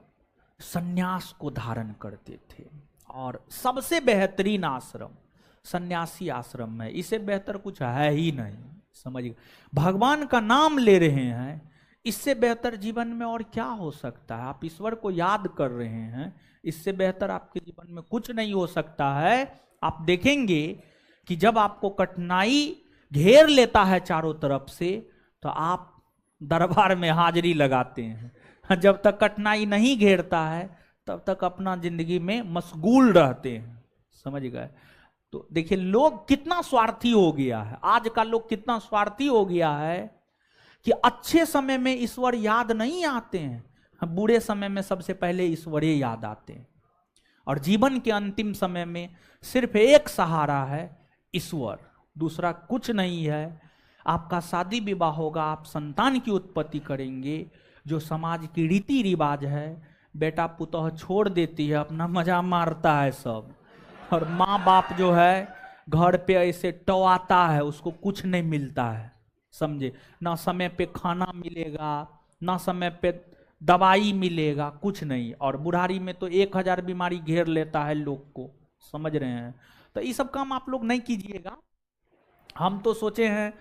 सन्यास को धारण करते थे। और सबसे बेहतरीन आश्रम सन्यासी आश्रम है, इससे बेहतर कुछ है ही नहीं, समझिए? भगवान का नाम ले रहे हैं, इससे बेहतर जीवन में और क्या हो सकता है? आप ईश्वर को याद कर रहे हैं, इससे बेहतर आपके जीवन में कुछ नहीं हो सकता है। आप देखेंगे कि जब आपको कठिनाई घेर लेता है चारों तरफ से, तो आप दरबार में हाजिरी लगाते हैं। जब तक कठिनाई नहीं घेरता है तब तक अपना जिंदगी में मशगूल रहते हैं, समझ गए? तो देखिए लोग कितना स्वार्थी हो गया है, आज का लोग कितना स्वार्थी हो गया है कि अच्छे समय में ईश्वर याद नहीं आते हैं, बुरे समय में सबसे पहले ईश्वर ही याद आते हैं। और जीवन के अंतिम समय में सिर्फ एक सहारा है, ईश्वर, दूसरा कुछ नहीं है। आपका शादी विवाह होगा, आप संतान की उत्पत्ति करेंगे, जो समाज की रीति रिवाज है, बेटा पुतौह छोड़ देती है, अपना मजा मारता है सब, और माँ बाप जो है घर पे ऐसे टवाता है, उसको कुछ नहीं मिलता है, समझे, ना समय पे खाना मिलेगा, ना समय पे दवाई मिलेगा, कुछ नहीं। और बुढ़ारी में तो 1000 बीमारी घेर लेता है लोग को, समझ रहे हैं। तो ये सब काम आप लोग नहीं कीजिएगा। हम तो सोचे हैं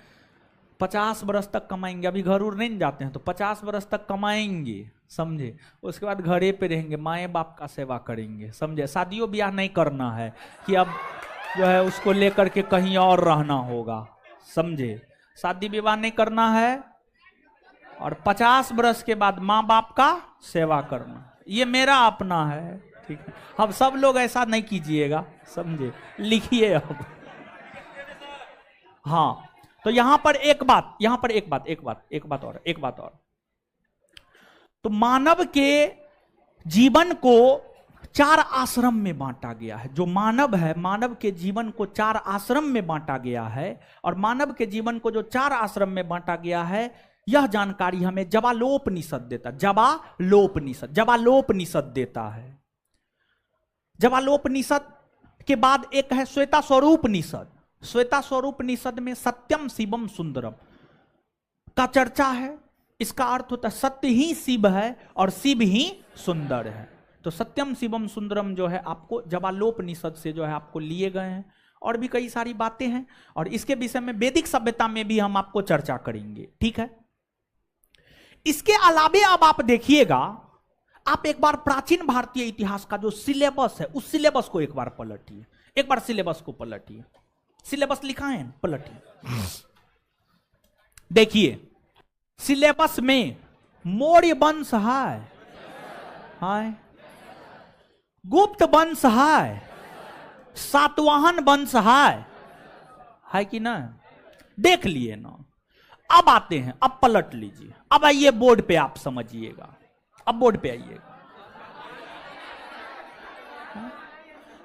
50 बरस तक कमाएंगे, अभी घर उर नहीं जाते हैं तो 50 बरस तक कमाएंगे, समझे। उसके बाद घरे पे रहेंगे, माए बाप का सेवा करेंगे, समझे। शादियों ब्याह नहीं करना है कि अब जो है उसको लेकर के कहीं और रहना होगा, समझे। शादी विवाह नहीं करना है और 50 बरस के बाद माँ बाप का सेवा करना, ये मेरा अपना है, ठीक है। अब सब लोग ऐसा नहीं कीजिएगा, समझे, लिखिए अब। हाँ, तो यहां पर एक बात और। तो मानव के जीवन को 4 आश्रम में बांटा गया है। जो मानव है, मानव के जीवन को 4 आश्रम में बांटा गया है। और मानव के जीवन को जो 4 आश्रम में बांटा गया है, यह जानकारी हमें जवालोपनिषद देता है। जवालोपनिषद देता है। जवालोपनिषद के बाद एक है श्वेता स्वरूपनिषद। श्वेता स्वरूपनिषद में सत्यम शिवम सुंदरम का चर्चा है। इसका अर्थ होता है सत्य ही शिव है और शिव ही सुंदर है। तो सत्यम शिवम सुंदरम जो है आपको जवालोपनिषद से जो है आपको लिए गए हैं। और भी कई सारी बातें हैं और इसके विषय में वैदिक सभ्यता में भी हम आपको चर्चा करेंगे, ठीक है। इसके अलावे अब आप देखिएगा, आप एक बार प्राचीन भारतीय इतिहास का जो सिलेबस है उस सिलेबस को एक बार पलटिए। एक बार सिलेबस को पलटिए। सिलेबस लिखा है, पलटिए। देखिए सिलेबस में मौर्य वंश है, गुप्त वंश है, सातवाहन वंश है कि ना? देख लिए ना। अब आते हैं, अब पलट लीजिए। अब आइए बोर्ड पे, आप समझिएगा। अब बोर्ड पे आइएगा।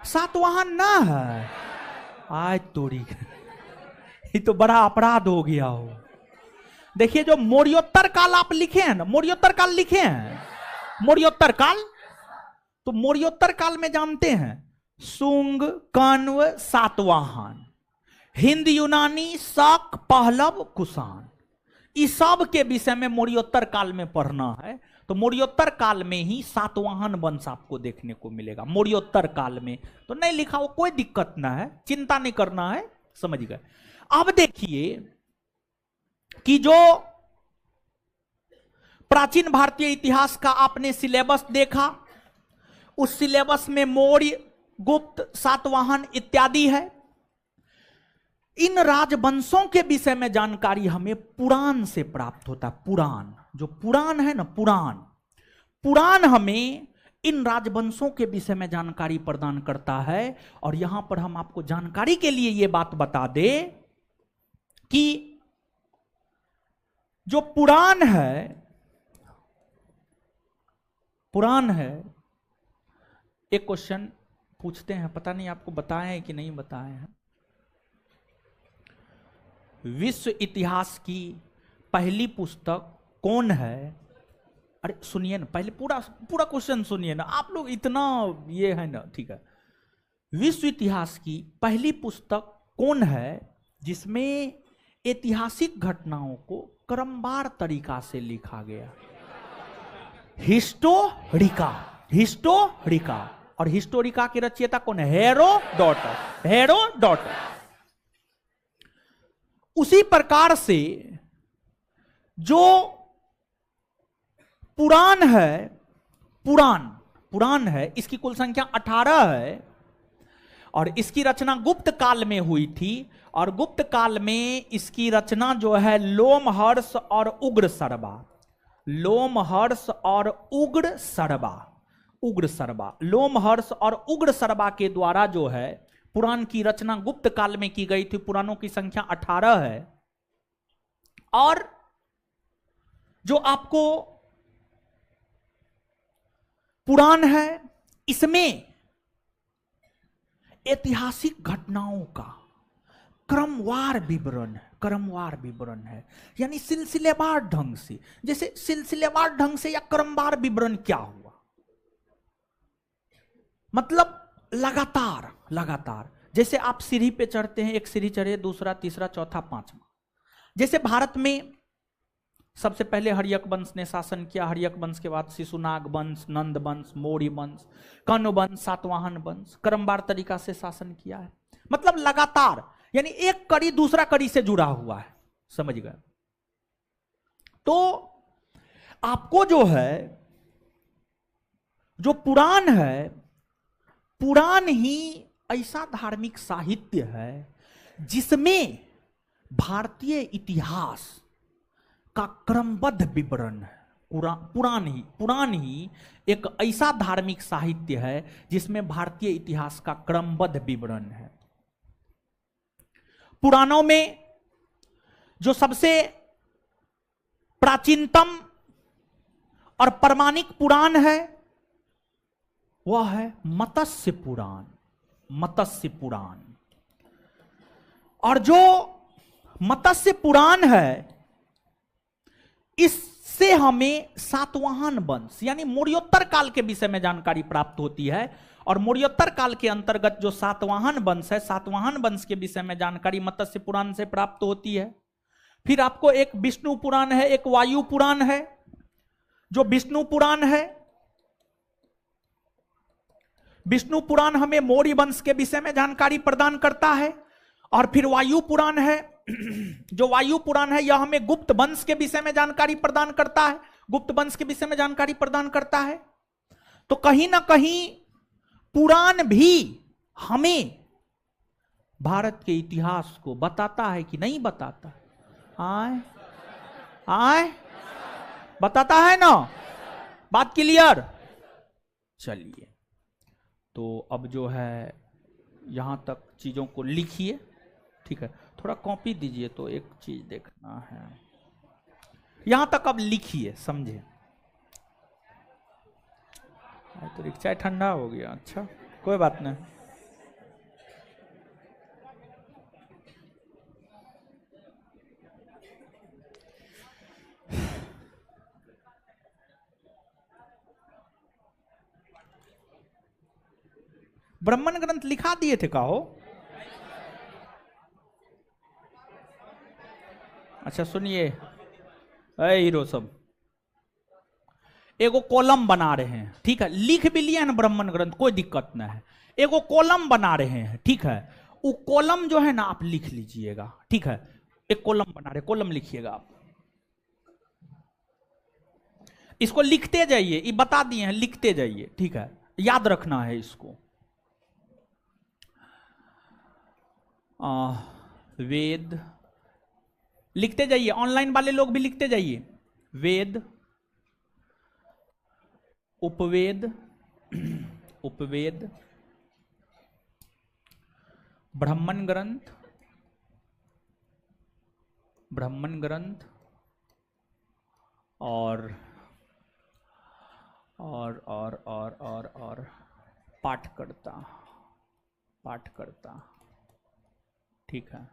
सातवाहन ना है, आज तोड़ी ये तो बड़ा अपराध हो गया हो। देखिए जो मौर्योत्तर काल आप लिखे हैं ना, मौर्योत्तर काल लिखे हैं, मौर्योत्तर काल। तो मौर्योत्तर काल में जानते हैं शुंग, कण्व, सातवाहन, हिंद, यूनानी, शक, पहलव, कुषाण, इस सब के विषय में मौर्योत्तर काल में पढ़ना है। तो मौर्योत्तर काल में ही सातवाहन वंश आपको देखने को मिलेगा, मौर्योत्तर काल में। तो नहीं लिखा हो कोई दिक्कत ना है, चिंता नहीं करना है, समझ गए। अब देखिए कि जो प्राचीन भारतीय इतिहास का आपने सिलेबस देखा, उस सिलेबस में मौर्य, गुप्त, सातवाहन इत्यादि है। इन राजवंशों के विषय में जानकारी हमें पुराण से प्राप्त होता है। पुराण, जो पुराण है ना, पुराण हमें इन राजवंशों के विषय में जानकारी प्रदान करता है। और यहां पर हम आपको जानकारी के लिए यह बात बता दें कि जो पुराण है, एक क्वेश्चन पूछते हैं, पता नहीं आपको बताए हैं कि नहीं बताए हैं। विश्व इतिहास की पहली पुस्तक कौन है? अरे सुनिए ना, पहले पूरा क्वेश्चन सुनिए ना, आप लोग इतना ये है ना, ठीक है। विश्व इतिहास की पहली पुस्तक कौन है जिसमें ऐतिहासिक घटनाओं को क्रमवार तरीका से लिखा गया? हिस्टोरिका। और हिस्टोरिका की रचयिता कौन है? हेरोडोटस। उसी प्रकार से जो पुराण है, इसकी कुल संख्या 18 है। और इसकी रचना गुप्त काल में हुई थी। और गुप्त काल में इसकी रचना जो है लोमहर्ष और उग्रसर्वा, लोमहर्ष और उग्रसर्वा के द्वारा जो है पुराण की रचना गुप्त काल में की गई थी। पुराणों की संख्या 18 है। और जो आपको पुराण है, इसमें ऐतिहासिक घटनाओं का क्रमवार विवरण है, यानी सिलसिलेवार ढंग से। जैसे सिलसिलेवार ढंग से या क्रमवार विवरण क्या हुआ, मतलब लगातार। जैसे आप सीढ़ी पे चढ़ते हैं, एक सीढ़ी चढ़े, दूसरा, तीसरा, चौथा, पांचवा, जैसे भारत में सबसे पहले हर्यक वंश ने शासन किया, हर्यक वंश के बाद शिशुनाग वंश, नंद वंश, मौर्य वंश, कण्व वंश, सातवाहन वंश, क्रमवार तरीका से शासन किया है। मतलब लगातार, यानी एक कड़ी दूसरा कड़ी से जुड़ा हुआ है, समझ गए। तो आपको जो है, जो पुराण है, पुराण ही ऐसा धार्मिक साहित्य है जिसमें भारतीय इतिहास का क्रमबद्ध विवरण है। पुराण ही एक ऐसा धार्मिक साहित्य है जिसमें भारतीय इतिहास का क्रमबद्ध विवरण है। पुराणों में जो सबसे प्राचीनतम और प्रमाणिक पुराण है वह है मत्स्य पुराण। मत्स्य पुराण, और जो मत्स्य पुराण है इससे हमें सातवाहन वंश यानी मौर्योत्तर काल के विषय में जानकारी प्राप्त होती है। और मौर्योत्तर काल के अंतर्गत जो सातवाहन वंश है, सातवाहन वंश के विषय में जानकारी मत्स्य पुराण से प्राप्त होती है। फिर आपको एक विष्णु पुराण है, एक वायु पुराण है। जो विष्णु पुराण है, विष्णु पुराण हमें मौर्य वंश के विषय में जानकारी प्रदान करता है। और फिर वायु पुराण है, जो वायु पुराण है यह हमें गुप्त वंश के विषय में जानकारी प्रदान करता है, गुप्त वंश के विषय में जानकारी प्रदान करता है। तो कहीं ना कहीं पुराण भी हमें भारत के इतिहास को बताता है कि नहीं बताता? आए बताता है ना? बात क्लियर? चलिए, तो अब जो है यहां तक चीजों को लिखिए, ठीक है। थोड़ा कॉपी दीजिए, तो एक चीज देखना है। यहां तक अब लिखिए, समझे? तो चाय ठंडा हो गया, अच्छा कोई बात नहीं। ब्राह्मण ग्रंथ लिखा दिए थे का हो? अच्छा सुनिए, हीरो सब एगो कॉलम बना रहे हैं, ठीक है। लिख भी लिए ना ब्राह्मण ग्रंथ, कोई दिक्कत नहीं है। एगो कॉलम बना रहे हैं, ठीक है। वो कॉलम जो है ना आप लिख लीजिएगा, ठीक है। एक कॉलम बना रहे, कॉलम लिखिएगा आप। इसको लिखते जाइए, ये बता दिए हैं, लिखते जाइए, ठीक है। याद रखना है इसको। वेद लिखते जाइए, ऑनलाइन वाले लोग भी लिखते जाइए। वेद, उपवेद, उपवेद, ब्राह्मण ग्रंथ, ब्राह्मण ग्रंथ और पाठकर्ता, पाठकर्ता, ठीक है।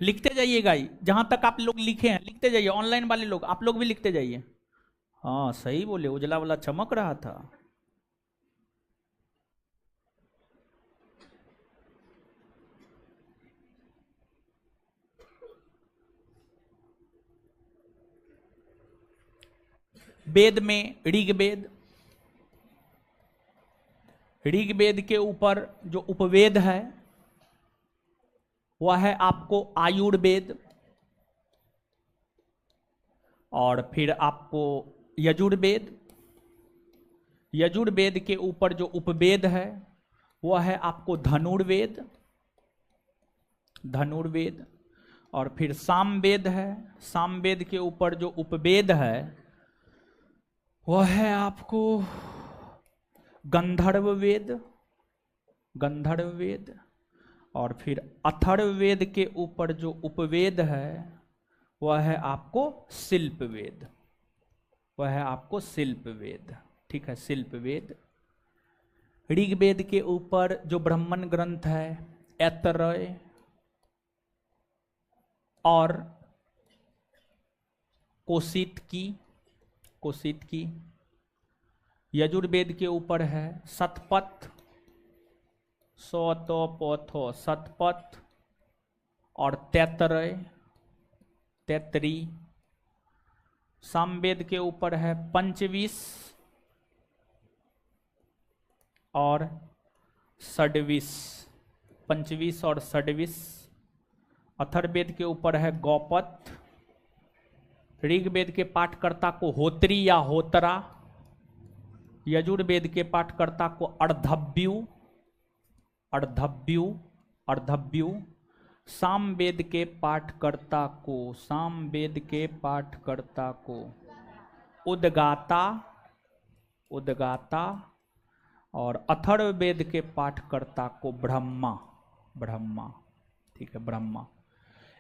लिखते जाइएगा, जहां तक आप लोग लिखे हैं लिखते जाइए। ऑनलाइन वाले लोग आप लोग भी लिखते जाइए। हाँ सही बोले, उजला वाला चमक रहा था। वेद में ऋग्वेद, ऋग्वेद के ऊपर जो उपवेद है वह है आपको आयुर्वेद, और फिर आपको यजुर्वेद। यजुर्वेद के ऊपर जो उपवेद है वह है आपको धनुर्वेद, धनुर्वेद। और फिर सामवेद है, सामवेद के ऊपर जो उपवेद है वह है आपको गंधर्व वेद, गंधर्व वेद। और फिर अथर्ववेद के ऊपर जो उपवेद है वह है आपको शिल्प वेद, वह है आपको शिल्प वेद, ठीक है, शिल्प वेद। ऋग्वेद के ऊपर जो ब्राह्मण ग्रंथ है ऐतरेय और कौशितकी, कौशितकी। यजुर्वेद के ऊपर है शतपथ, सौतो पोथो शतपथ और तैतरेय, तैतरी। सामवेद के ऊपर है पंचविश और षड्विश, पंचविश और षड्विश। अथर्ववेद के ऊपर है गौपत। ऋग्वेद के पाठकर्ता को होत्री या होतरा। यजुर्वेद के पाठकर्ता को अर्धव्यु, अर्धव्यु, अर्धव्यु। सामवेद के पाठकर्ता को, सामवेद के पाठकर्ता को उद्गाता, उद्गाता। और अथर्ववेद के पाठकर्ता को ब्रह्मा, ब्रह्मा। ठीक है, ब्रह्मा।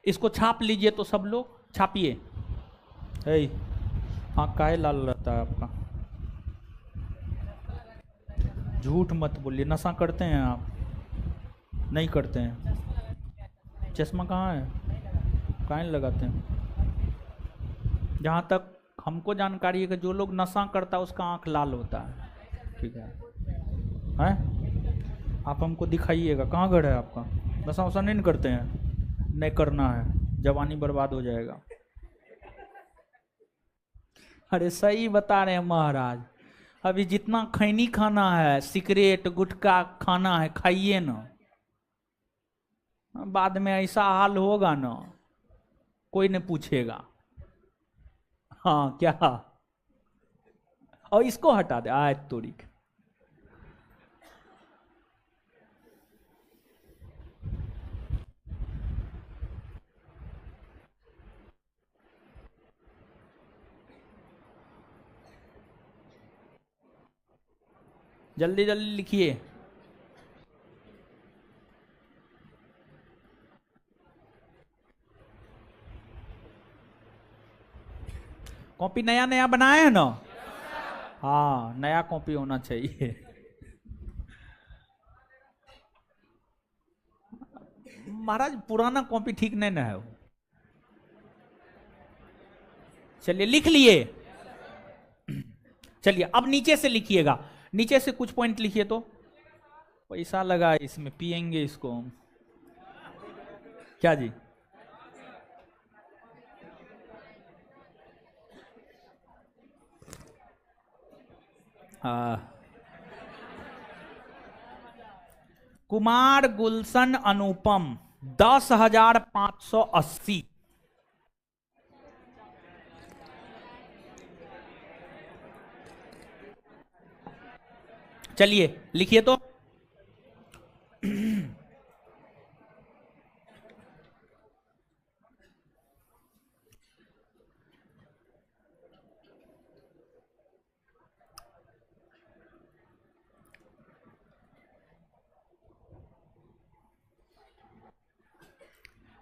इसको छाप लीजिए तो सब लोग छापिए। आँख काहे लाल रहता है आपका? झूठ मत बोलिए। नशा करते हैं आप? नहीं करते हैं। चश्मा कहाँ है? कहाँ नहीं लगाते हैं? जहाँ तक हमको जानकारी है कि जो लोग नशा करता है उसका आँख लाल होता है। ठीक है, हैं? आप हमको दिखाइएगा, कहाँ घर है आपका? नशा वशा नहीं करते हैं? नहीं करना है, जवानी बर्बाद हो जाएगा। अरे सही बता रहे हैं महाराज। अभी जितना खैनी खाना है, सिगरेट गुटखा खाना है, खाइए ना। बाद में ऐसा हाल होगा ना, कोई नहीं पूछेगा। हाँ क्या? और इसको हटा दे, आय तोरी। जल्दी जल्दी लिखिए। कॉपी नया नया बनाए है ना? हाँ, नया कॉपी होना चाहिए। महाराज पुराना कॉपी ठीक नहीं ना है। चलिए लिख लिए। चलिए अब नीचे से लिखिएगा, नीचे से कुछ पॉइंट लिखिए। तो पैसा लगा इसमें, पिएंगे इसको। क्या जी? कुमार गुलशन अनुपम 10,580। चलिए लिखिए तो।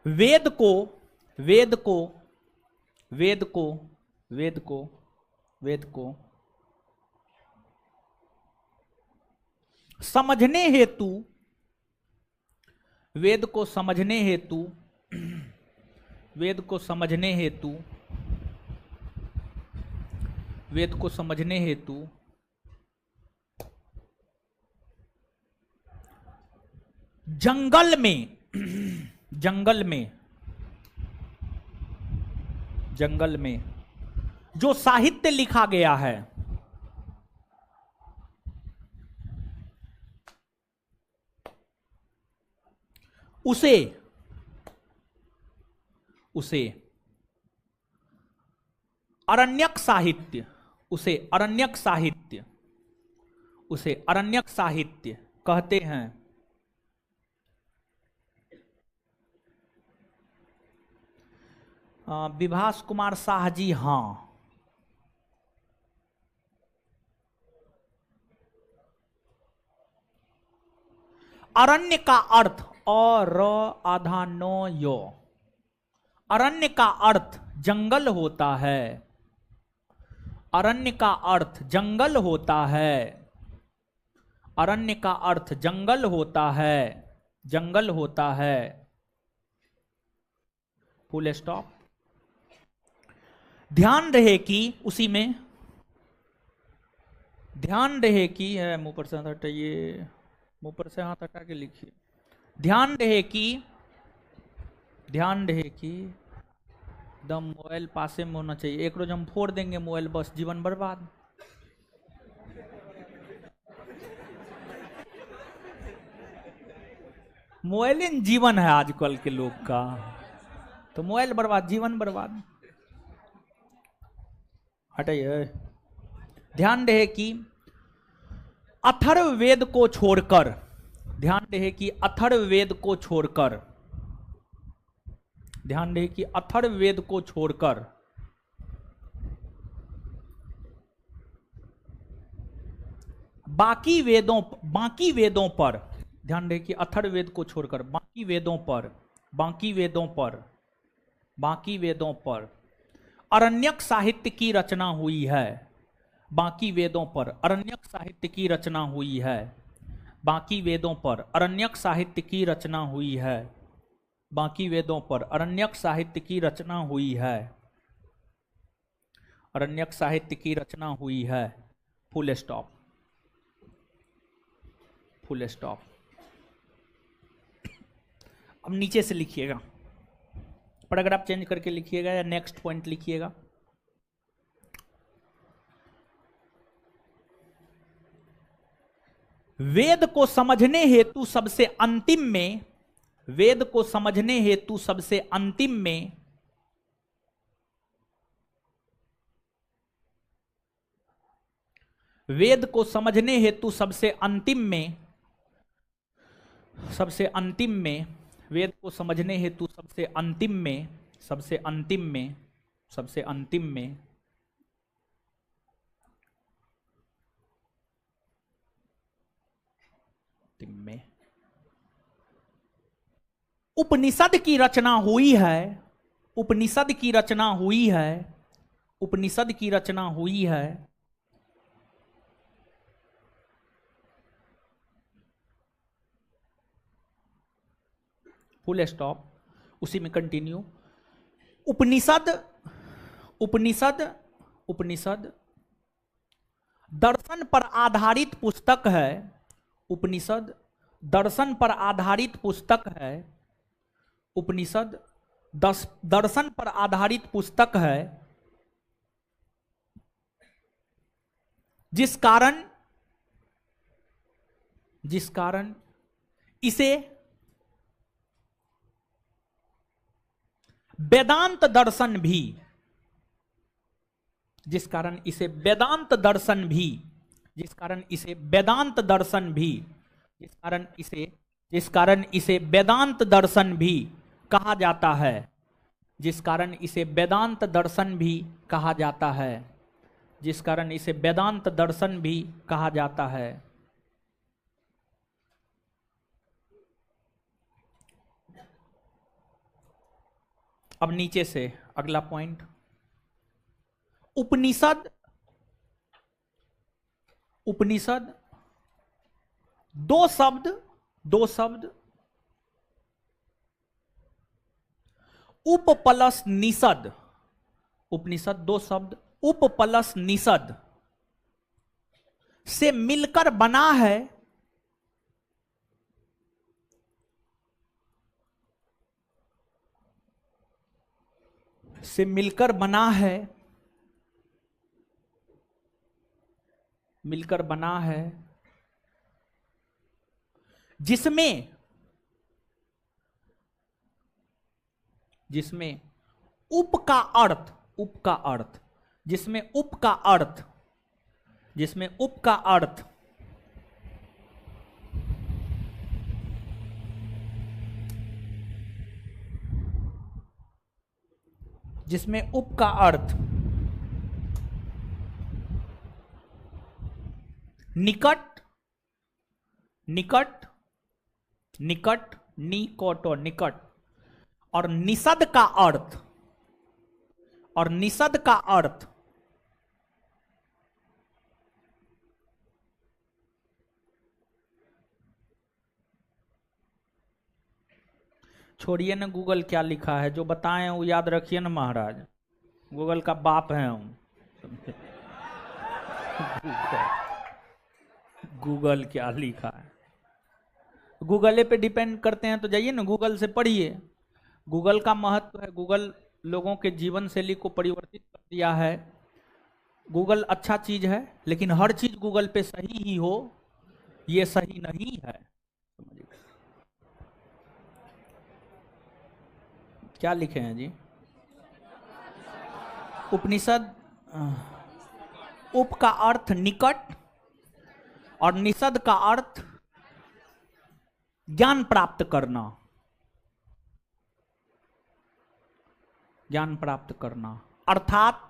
वेद को, वेद को, वेद को, वेद को, वेद को समझने हेतु, वेद को समझने हेतु, वेद को समझने हेतु, वेद को समझने हेतु जंगल में, जंगल में, जंगल में जो साहित्य लिखा गया है उसे, उसे अरण्यक साहित्य, उसे अरण्यक साहित्य, उसे अरण्यक साहित्य कहते हैं। विभास कुमार शाह जी, हां। अरण्य का अर्थ और आधा नो यो, अरण्य का अर्थ जंगल होता है। अरण्य का अर्थ जंगल होता है। अरण्य का अर्थ जंगल होता है, जंगल होता है। Full stop. ध्यान रहे कि उसी में, ध्यान रहे कि, मुंह पर से हाथ हटाइए, मुंह पर से हाथ हटा के लिखिए। ध्यान रहे कि, ध्यान रहे कि एकदम मोबाइल पासे में होना चाहिए। एक रोज हम फोड़ देंगे मोबाइल, बस जीवन बर्बाद। मोबाइल ही जीवन है आजकल के लोग का, तो मोबाइल बर्बाद, जीवन बर्बाद। हटाइए। ध्यान रहे कि अथर्ववेद को छोड़कर, ध्यान रहे कि अथर्ववेद को छोड़कर, ध्यान रहे कि अथर्ववेद को छोड़कर बाकी वेदों पर, ध्यान रहे कि अथर्ववेद को छोड़कर बाकी वेदों पर अरण्यक साहित्य की रचना हुई है। बाकी वेदों पर अरण्यक साहित्य की रचना हुई है। बाकी वेदों पर अरण्यक साहित्य की रचना हुई है। बाकी वेदों पर अरण्यक साहित्य की रचना हुई है। अरण्यक साहित्य की रचना हुई है। Full stop, full stop. अब नीचे से लिखिएगा, पैराग्राफ चेंज करके लिखिएगा या नेक्स्ट पॉइंट लिखिएगा। वेद को समझने हेतु सबसे अंतिम में, वेद को समझने हेतु सबसे अंतिम में वेद को समझने हेतु सबसे अंतिम में, सबसे अंतिम में, वेद को समझने हेतु सबसे अंतिम में, सबसे अंतिम में, सबसे अंतिम में उपनिषद की रचना हुई है। उपनिषद की रचना हुई है। उपनिषद की रचना हुई है। Full stop. उसी में कंटिन्यू। उपनिषद, उपनिषद, उपनिषद दर्शन पर आधारित पुस्तक है। उपनिषद दर्शन पर आधारित पुस्तक है। उपनिषद दर्शन पर आधारित पुस्तक है, जिस कारण इसे वेदांत दर्शन भी, जिस कारण इसे वेदांत दर्शन भी, जिस कारण इसे वेदांत दर्शन भी, जिस कारण इसे वेदांत दर्शन भी कहा जाता है, जिस कारण इसे वेदांत दर्शन भी कहा जाता है, जिस कारण इसे वेदांत दर्शन भी कहा जाता है। अब नीचे से अगला पॉइंट। उपनिषद, उपनिषद दो शब्द उप प्लस निषद, उपनिषद दो शब्द उप प्लस निषद से मिलकर बना है। से मिलकर बना है, मिलकर बना है, जिसमें उप का अर्थ, उप का अर्थ, जिसमें उप का अर्थ, जिसमें उप का अर्थ जिसमें उप का अर्थ निकट, निकट, निकट, निकट, निकट, और निषद का अर्थ, और निषद का अर्थ छोड़िए ना गूगल क्या लिखा है, जो बताएं वो याद रखिए ना महाराज, गूगल का बाप है हम। गूगल क्या लिखा है, गूगल पे डिपेंड करते हैं तो जाइए ना गूगल से पढ़िए। गूगल का महत्व है, गूगल लोगों के जीवन शैली को परिवर्तित कर दिया है। गूगल अच्छा चीज है, लेकिन हर चीज गूगल पे सही ही हो ये सही नहीं है। क्या लिखे हैं जी? उपनिषद, उप का अर्थ निकट और निषद का अर्थ ज्ञान प्राप्त करना, ज्ञान प्राप्त करना। अर्थात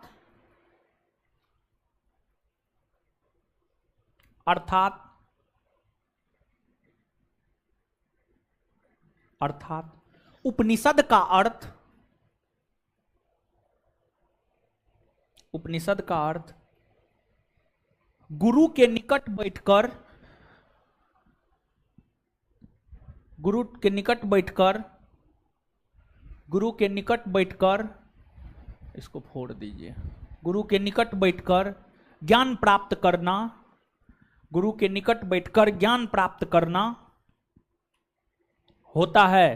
अर्थात अर्थात उपनिषद का अर्थ, उपनिषद का अर्थ गुरु के निकट बैठकर, गुरु के निकट बैठकर, गुरु के निकट बैठकर, इसको फोड़ दीजिए, गुरु के निकट बैठकर ज्ञान प्राप्त करना, गुरु के निकट बैठकर ज्ञान प्राप्त करना होता है।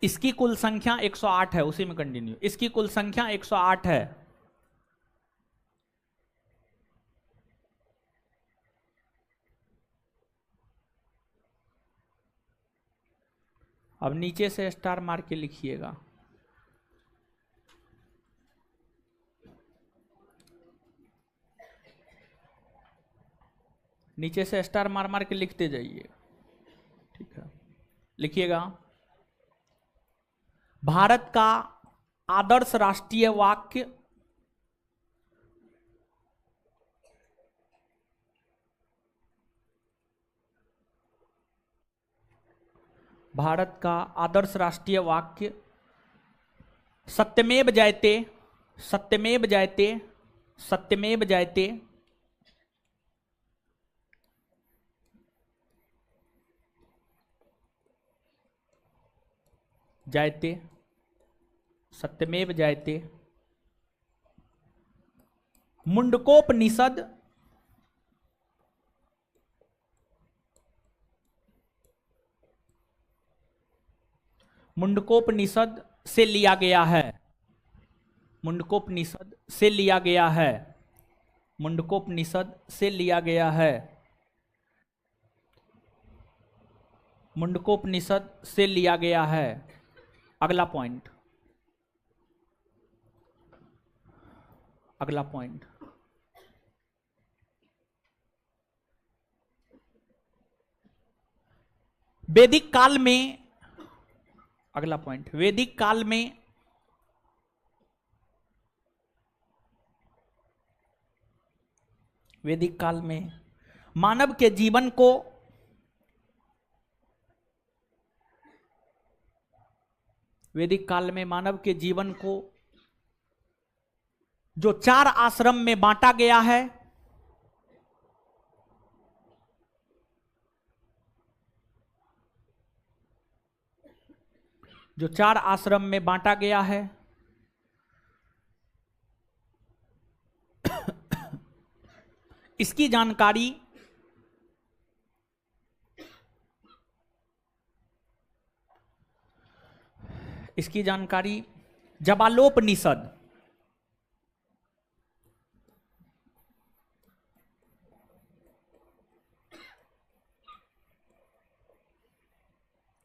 इसकी कुल संख्या 108 है, उसी में कंटिन्यू। इसकी कुल संख्या 108 है। अब नीचे से स्टार मार के लिखिएगा। नीचे से स्टार मार मार के लिखते जाइए, ठीक है? लिखिएगा, भारत का आदर्श राष्ट्रीय वाक्य भारत का आदर्श राष्ट्रीय वाक्य सत्यमेव जयते, सत्यमेव जयते, सत्यमेव जयते, जयते, सत्यमेव जयते। मुंडकोपनिषद, मुंडकोपनिषद से लिया गया है, मुंडकोपनिषद से लिया गया है, मुंडकोपनिषद से लिया गया है, मुंडकोपनिषद से लिया गया है। अगला पॉइंट, अगला पॉइंट, वैदिक काल में, अगला पॉइंट, वैदिक काल में वैदिक काल में मानव के जीवन को वैदिक काल में मानव के जीवन को जो 4 आश्रम में बांटा गया है, जो 4 आश्रम में बांटा गया है, इसकी जानकारी जबालोपनिषद,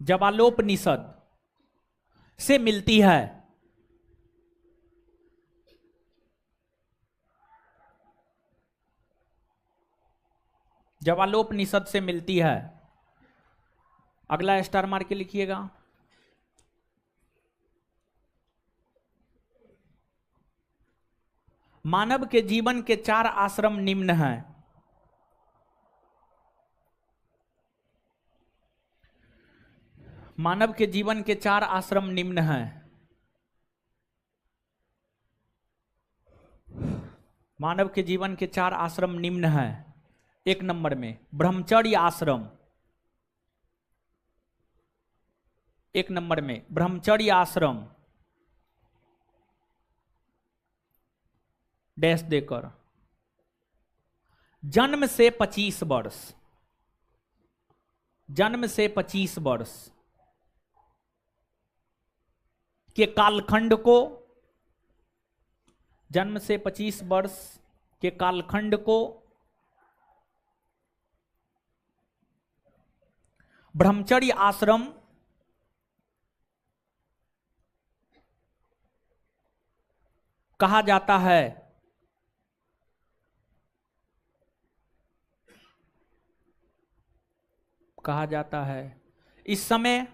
जबालोपनिषद से मिलती है। जबालोपनिषद से मिलती है। अगला स्टार मार के लिखिएगा। मानव के जीवन के 4 आश्रम निम्न हैं। मानव के जीवन के 4 आश्रम निम्न हैं। मानव के जीवन के 4 आश्रम निम्न हैं। 1 नंबर में ब्रह्मचर्य आश्रम, 1 नंबर में ब्रह्मचर्य आश्रम, डैश देकर, जन्म से 25 वर्ष, जन्म से 25 वर्ष के कालखंड को, जन्म से 25 वर्ष के कालखंड को ब्रह्मचर्य आश्रम कहा जाता है। कहा जाता है। इस समय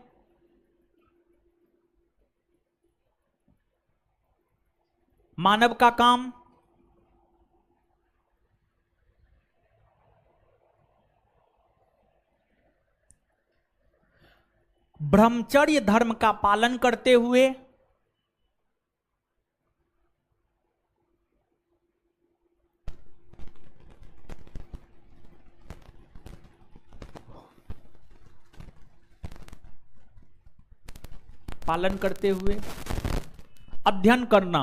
मानव का काम ब्रह्मचर्य धर्म का पालन करते हुए अध्ययन करना,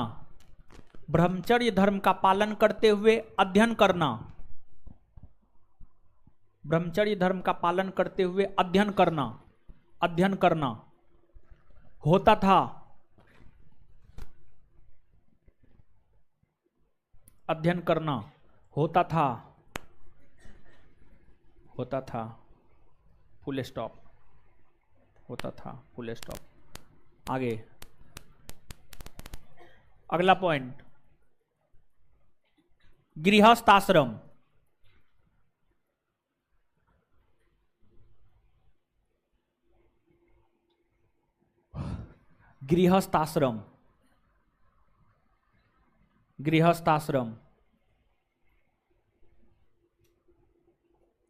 ब्रह्मचर्य धर्म का पालन करते हुए अध्ययन करना, ब्रह्मचर्य धर्म का पालन करते हुए अध्ययन करना होता था। अध्ययन करना होता था फुल स्टॉप, होता था फुल स्टॉप। आगे अगला पॉइंट, गृहस्थ आश्रम। गृहस्थ आश्रम, गृहस्थ आश्रम,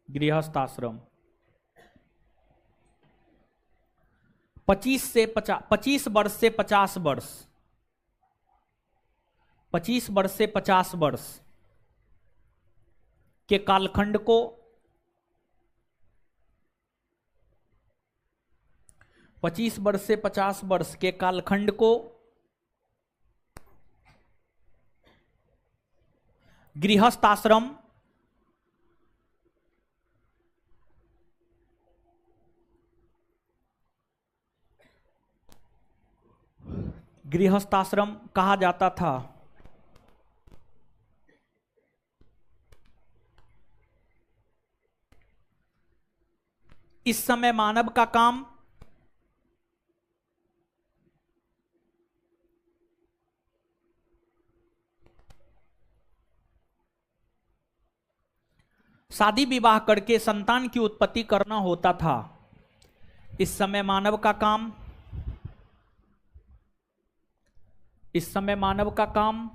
गृहस्थ आश्रम 25 वर्ष से 50 वर्ष, 25 वर्ष से 50 वर्ष के कालखंड को पच्चीस वर्ष से 50 वर्ष के कालखंड को गृहस्थ आश्रम, गृहस्थ आश्रम कहा जाता था। इस समय मानव का काम शादी विवाह करके संतान की उत्पत्ति करना होता था। इस समय मानव का काम, इस समय मानव का काम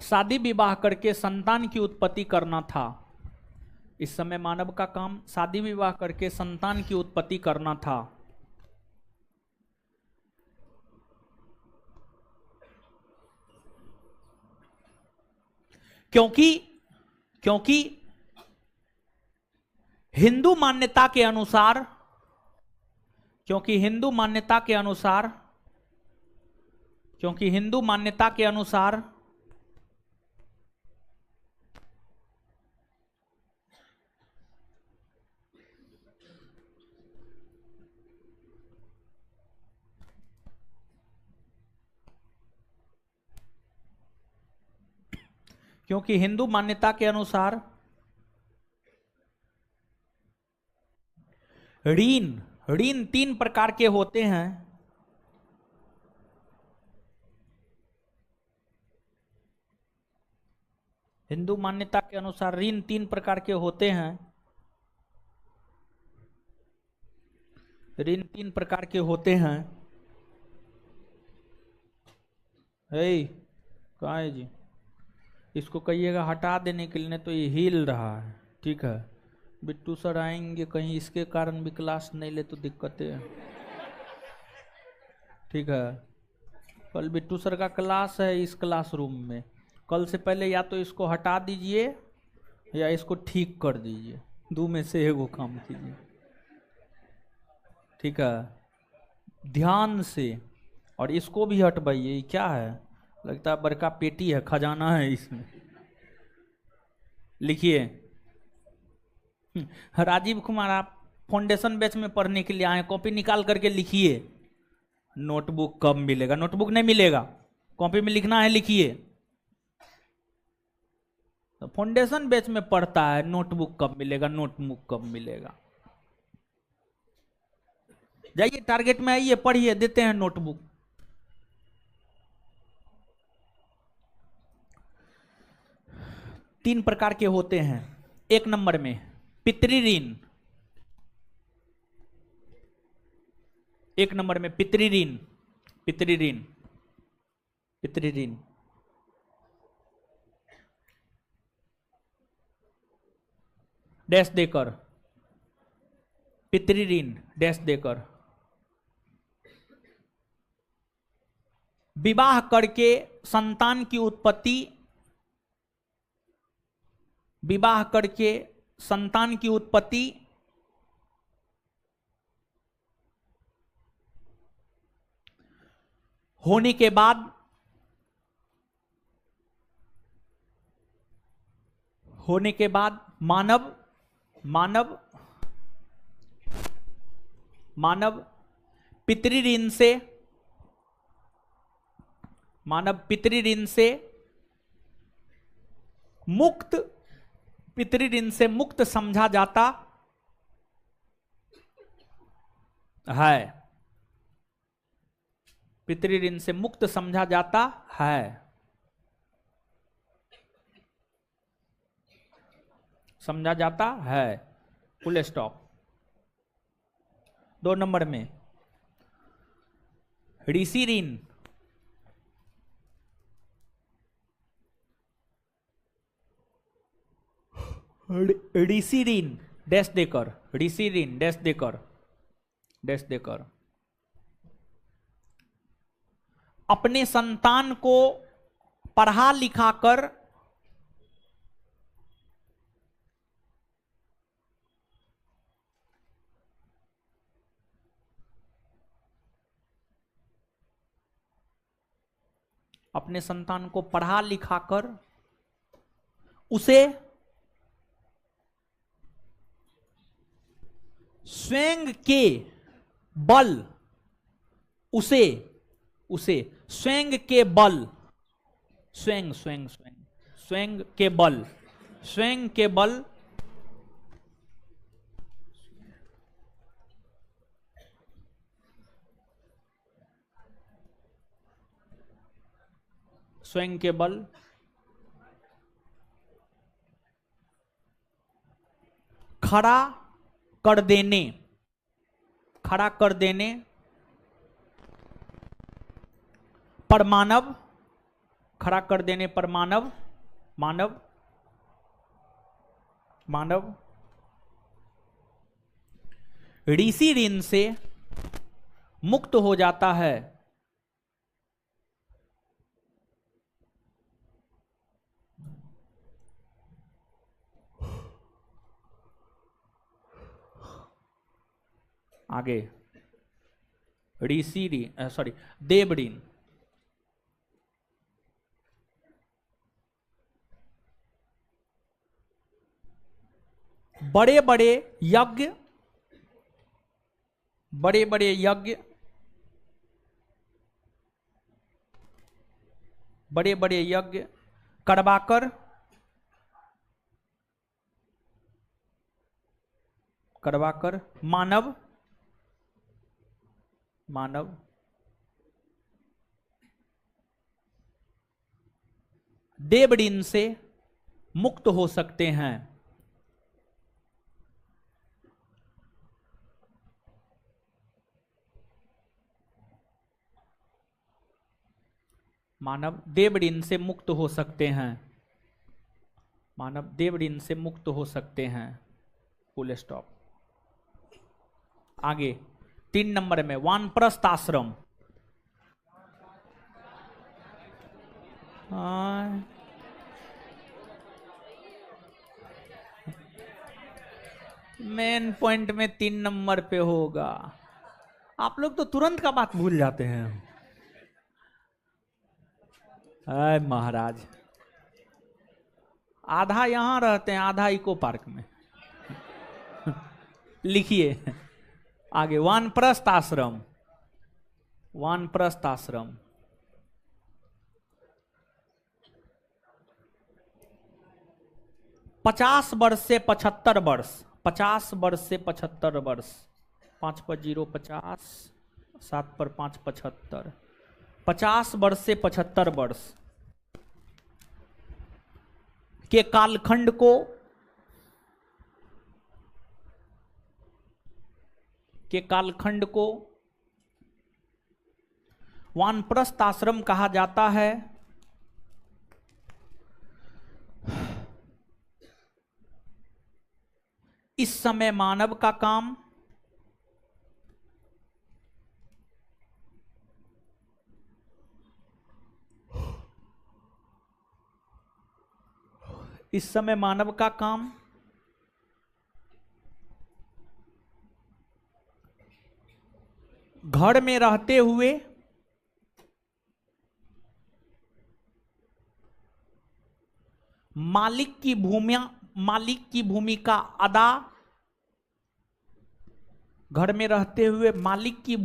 शादी विवाह करके संतान की उत्पत्ति करना था। इस समय मानव का काम शादी विवाह करके संतान की उत्पत्ति करना था। क्योंकि हिंदू मान्यता के अनुसार, क्योंकि हिंदू मान्यता के अनुसार ऋण 3 प्रकार के होते हैं। हिंदू मान्यता के अनुसार ऋण 3 प्रकार के होते हैं। ऋण 3 प्रकार के होते हैं। कहाँ है जी? इसको कहिएगा हटा देने के लिए, तो ये हिल रहा है। ठीक है, बिट्टू सर आएंगे, कहीं इसके कारण भी क्लास नहीं ले तो दिक्कतें है। ठीक है, कल बिट्टू सर का क्लास है इस क्लासरूम में। कल से पहले या तो इसको हटा दीजिए या इसको ठीक कर दीजिए, 2 में से एगो काम कीजिए। ठीक है, ध्यान से। और इसको भी हटवाइए। क्या है, लगता है बड़का पेटी है, खजाना है इसमें। लिखिए, राजीव कुमार, आप फाउंडेशन बैच में पढ़ने के लिए आए, कॉपी निकाल करके लिखिए। नोटबुक कब मिलेगा? नोटबुक नहीं मिलेगा, कॉपी में लिखना है, लिखिए। तो फाउंडेशन बैच में पढ़ता है, नोटबुक कब मिलेगा, नोटबुक कब मिलेगा? जाइए टारगेट में आइए, पढ़िए, देते हैं नोटबुक। तीन प्रकार के होते हैं। एक नंबर में पितृऋण, एक नंबर में पितृऋण, पितृऋण, पितृऋण। डैश देकर, पितृऋण डैश देकर। विवाह करके संतान की उत्पत्ति, विवाह करके संतान की उत्पत्ति होने के बाद, होने के बाद मानव, मानव, मानव पितृऋण से, मानव पितृऋण से मुक्त, पितृऋण से मुक्त समझा जाता है, पितृऋण से मुक्त समझा जाता है। समझा जाता है, फुल स्टॉप। दो नंबर में ऋषि ऋण, ऋषि ऋण डैश देकर, ऋषि ऋण डैश देकर, डैश देकर। अपने संतान को पढ़ा लिखा कर अपने संतान को पढ़ा लिखा कर उसे स्वयं के बल, उसे, उसे स्वयं के बल, स्वयं स्वयं स्वयं स्वयं के बल, स्वयं के बल स्वयं के बल खड़ा कर देने, खड़ा कर देने पर मानव, खड़ा कर देने पर मानव, मानव, मानव ऋषि ऋण से मुक्त हो जाता है। आगे ऋषि ऋण, सॉरी देव ऋण, बड़े बड़े यज्ञ, बड़े बड़े यज्ञ, बड़े बड़े यज्ञ करवाकर, करवाकर मानव, मानव देव ऋण से मुक्त हो सकते हैं। मानव देव ऋण से मुक्त हो सकते हैं, मानव देव ऋण से मुक्त हो सकते हैं, फुल स्टॉप। आगे 3 नंबर में वानप्रस्थ आश्रम, मेन पॉइंट में 3 नंबर पे होगा। आप लोग तो तुरंत का बात भूल जाते हैं। अरे महाराज, आधा यहां रहते हैं, आधा इको पार्क में। लिखिए आगे, वानप्रस्थ आश्रम, वानप्रस्थ आश्रम। पचास वर्ष से 75 वर्ष, 50 वर्ष से 75 वर्ष, 5 पर 0 50, 7 पर 5 75, 50 वर्ष से 75 वर्ष के कालखंड को वानप्रस्थ आश्रम कहा जाता है। इस समय मानव का काम घर में रहते हुए मालिक की भूमिका अदा, घर में रहते हुए मालिक की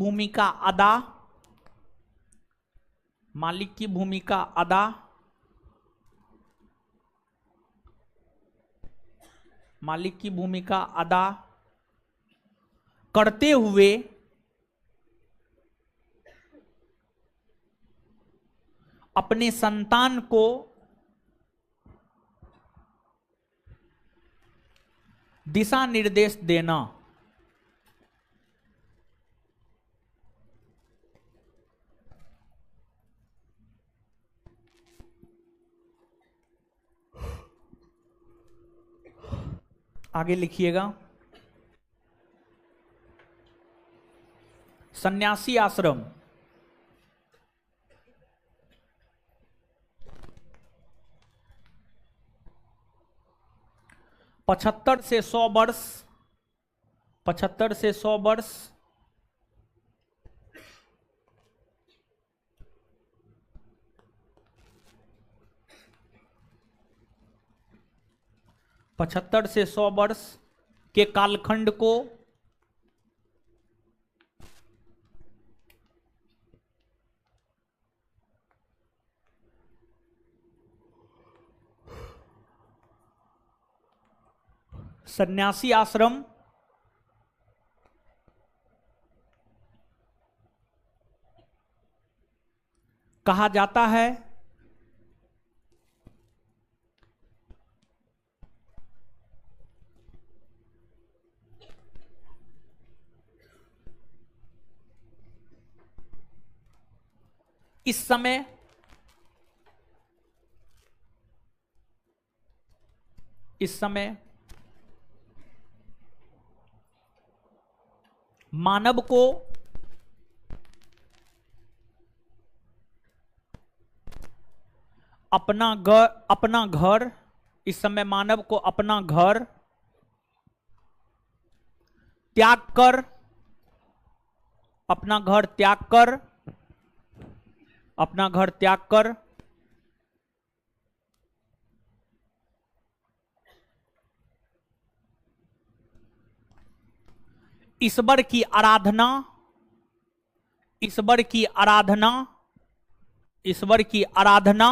भूमिका अदा करते हुए अपने संतान को दिशा निर्देश देना। आगे लिखिएगा, सन्यासी आश्रम। 75 से 100 वर्ष, 75 से 100 वर्ष पचहत्तर से 100 वर्ष के कालखंड को सन्यासी आश्रम कहा जाता है। इस समय मानव को अपना घर, इस समय मानव को अपना घर त्याग कर, अपना घर त्याग कर ईश्वर की आराधना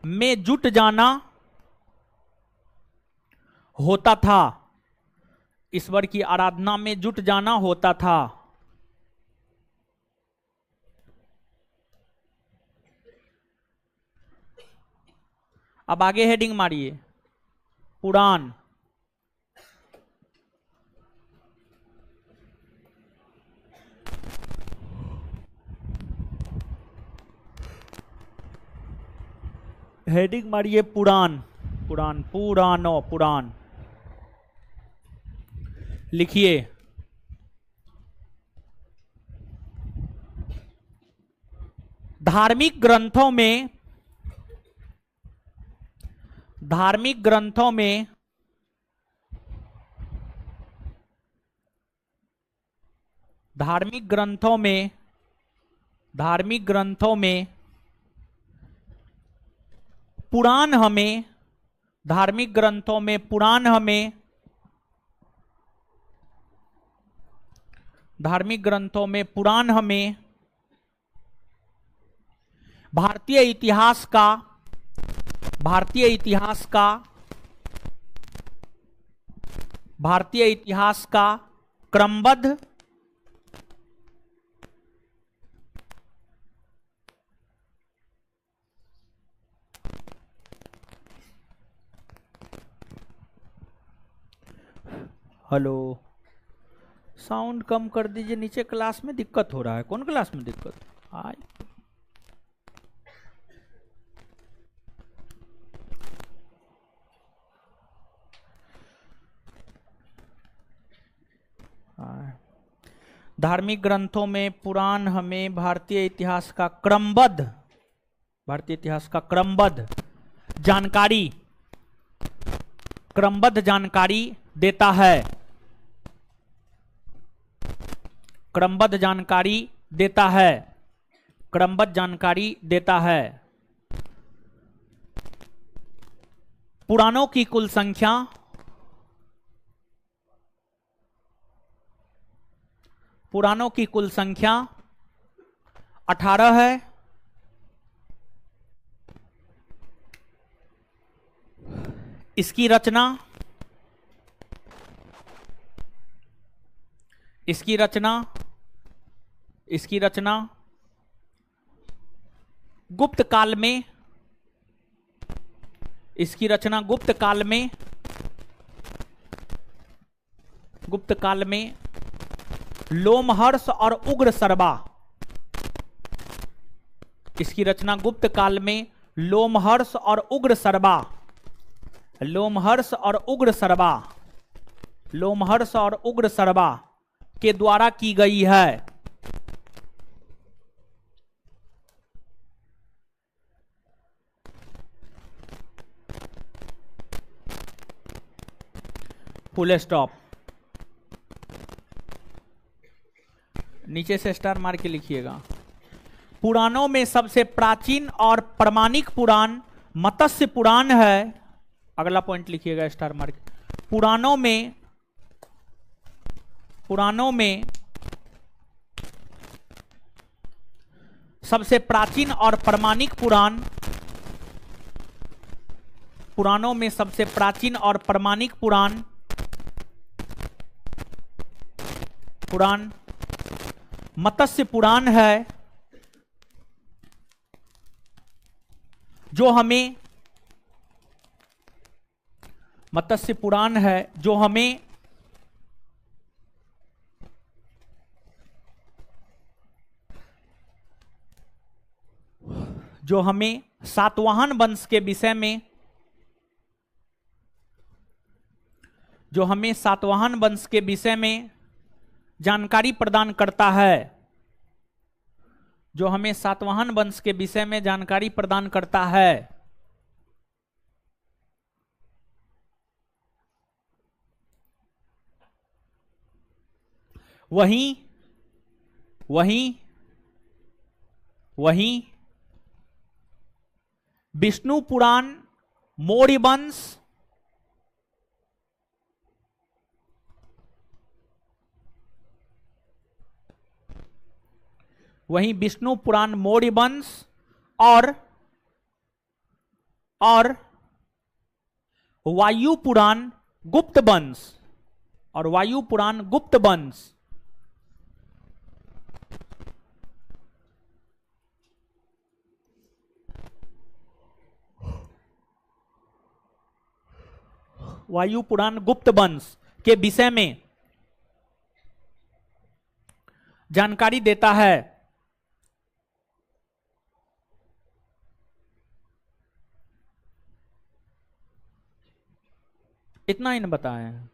में जुट जाना होता था। ईश्वर की आराधना में जुट जाना होता था। अब आगे हेडिंग मारिए, पुराण। हेडिंग मारिए पुराण, पुराण लिखिए। धार्मिक ग्रंथों में पुराण हमें धार्मिक ग्रंथों में पुराण हमें भारतीय इतिहास का क्रमबद्ध हेलो, साउंड कम कर दीजिए, नीचे क्लास में दिक्कत हो रहा है। कौन क्लास में दिक्कत? आए धार्मिक ग्रंथों में पुराण हमें भारतीय इतिहास का क्रमबद्ध जानकारी देता है। क्रमबद्ध जानकारी देता है। पुराणों की कुल संख्या 18 है। इसकी रचना गुप्त काल में लोमहर्ष और उग्रसर्वा। इसकी रचना गुप्त काल में लोमहर्ष और उग्रसर्वा के द्वारा की गई है। Full stop. नीचे से स्टार मार के लिखिएगा। पुराणों में सबसे प्राचीन और प्रमाणिक पुराण मत्स्य पुराण है। अगला पॉइंट लिखिएगा स्टार मार के। पुराणों में सबसे प्राचीन और प्रमाणिक पुराण मत्स्य पुराण है, जो हमें सातवाहन वंश के विषय में जानकारी प्रदान करता है। वहीं विष्णु पुराण मौर्य वंश और वायु पुराण गुप्त वंश वायु पुराण गुप्त वंश के विषय में जानकारी देता है। इतना ही न बताएं,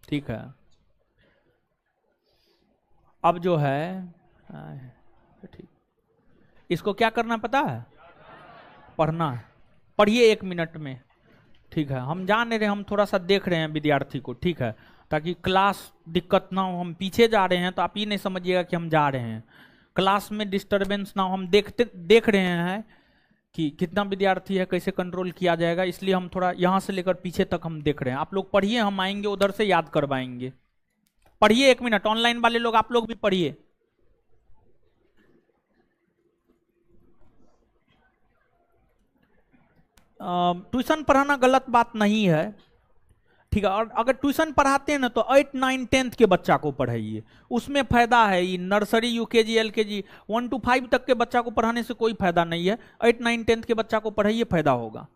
ठीक है। अब जो है ठीक, इसको क्या करना पता है? पढ़ना है। पढ़िए 1 मिनट में, ठीक है। हम जान रहे हैं, हम थोड़ा सा देख रहे हैं विद्यार्थी को, ठीक है, ताकि क्लास दिक्कत ना हो। हम पीछे जा रहे हैं तो आप ये नहीं समझिएगा कि हम जा रहे हैं, क्लास में डिस्टरबेंस ना हो। हम देख रहे हैं कि कितना विद्यार्थी है, कैसे कंट्रोल किया जाएगा, इसलिए हम थोड़ा यहाँ से लेकर पीछे तक हम देख रहे हैं। आप लोग पढ़िए, हम आएंगे उधर से याद करवाएंगे। पढ़िए, 1 मिनट, ऑनलाइन वाले लोग आप लोग भी पढ़िए। ट्यूशन पढ़ाना गलत बात नहीं है, ठीक है। और अगर ट्यूशन पढ़ाते हैं ना तो 8, 9, 10th के बच्चा को पढ़ाइए, उसमें फायदा है। ये नर्सरी, यूकेजी, एलकेजी, 1 to 5 तक के बच्चा को पढ़ाने से कोई फायदा नहीं है। 8, 9, 10th के बच्चा को पढ़ाइए, फायदा होगा।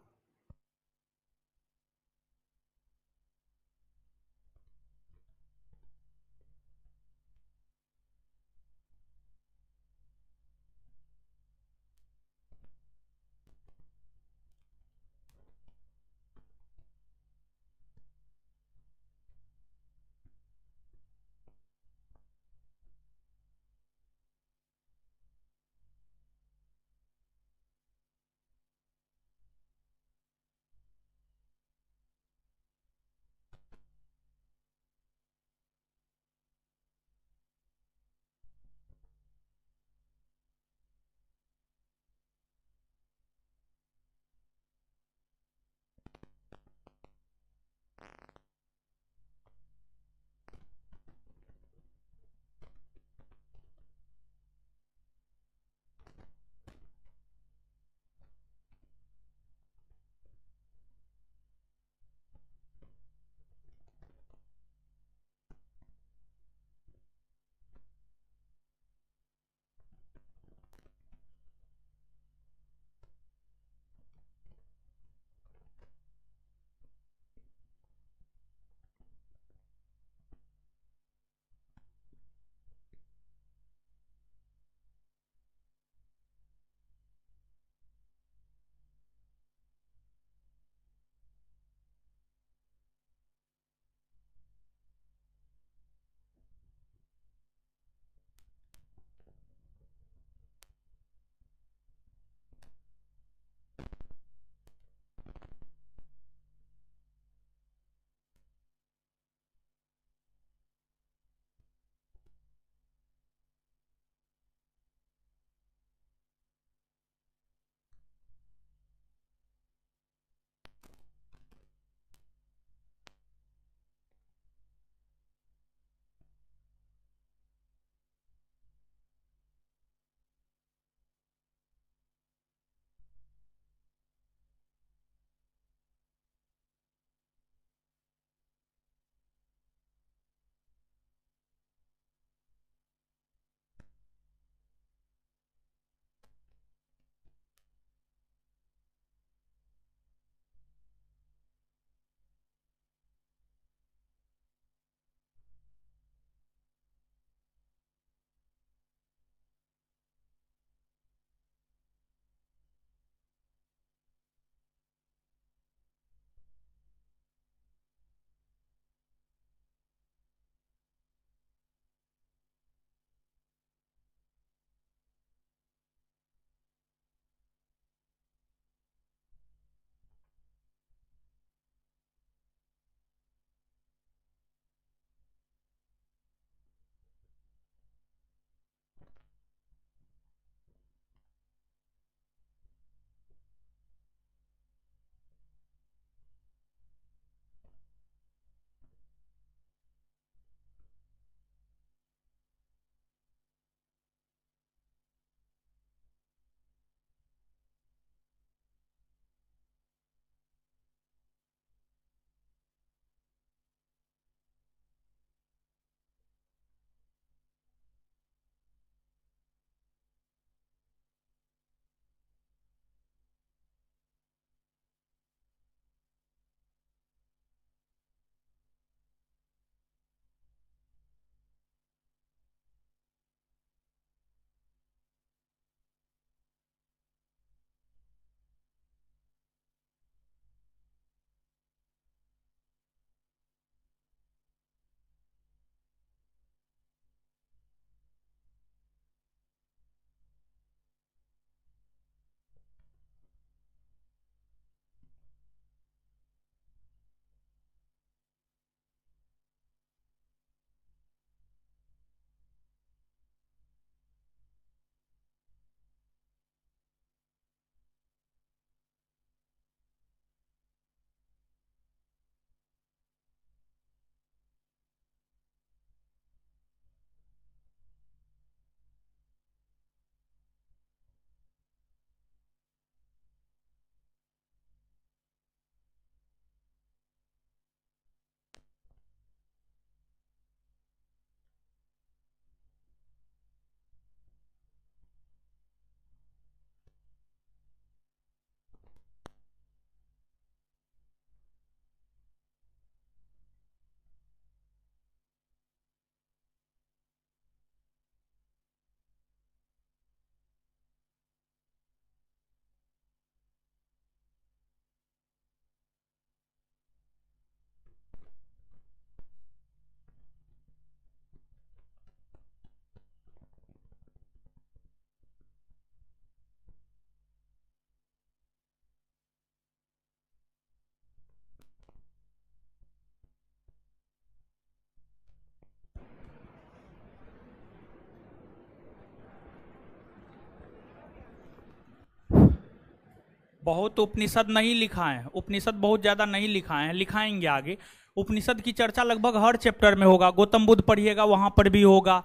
बहुत उपनिषद नहीं लिखा है, उपनिषद बहुत ज्यादा नहीं लिखाए हैं, लिखाएंगे आगे। उपनिषद की चर्चा लगभग हर चैप्टर में होगा। गौतम बुद्ध पढ़िएगा वहां पर भी होगा,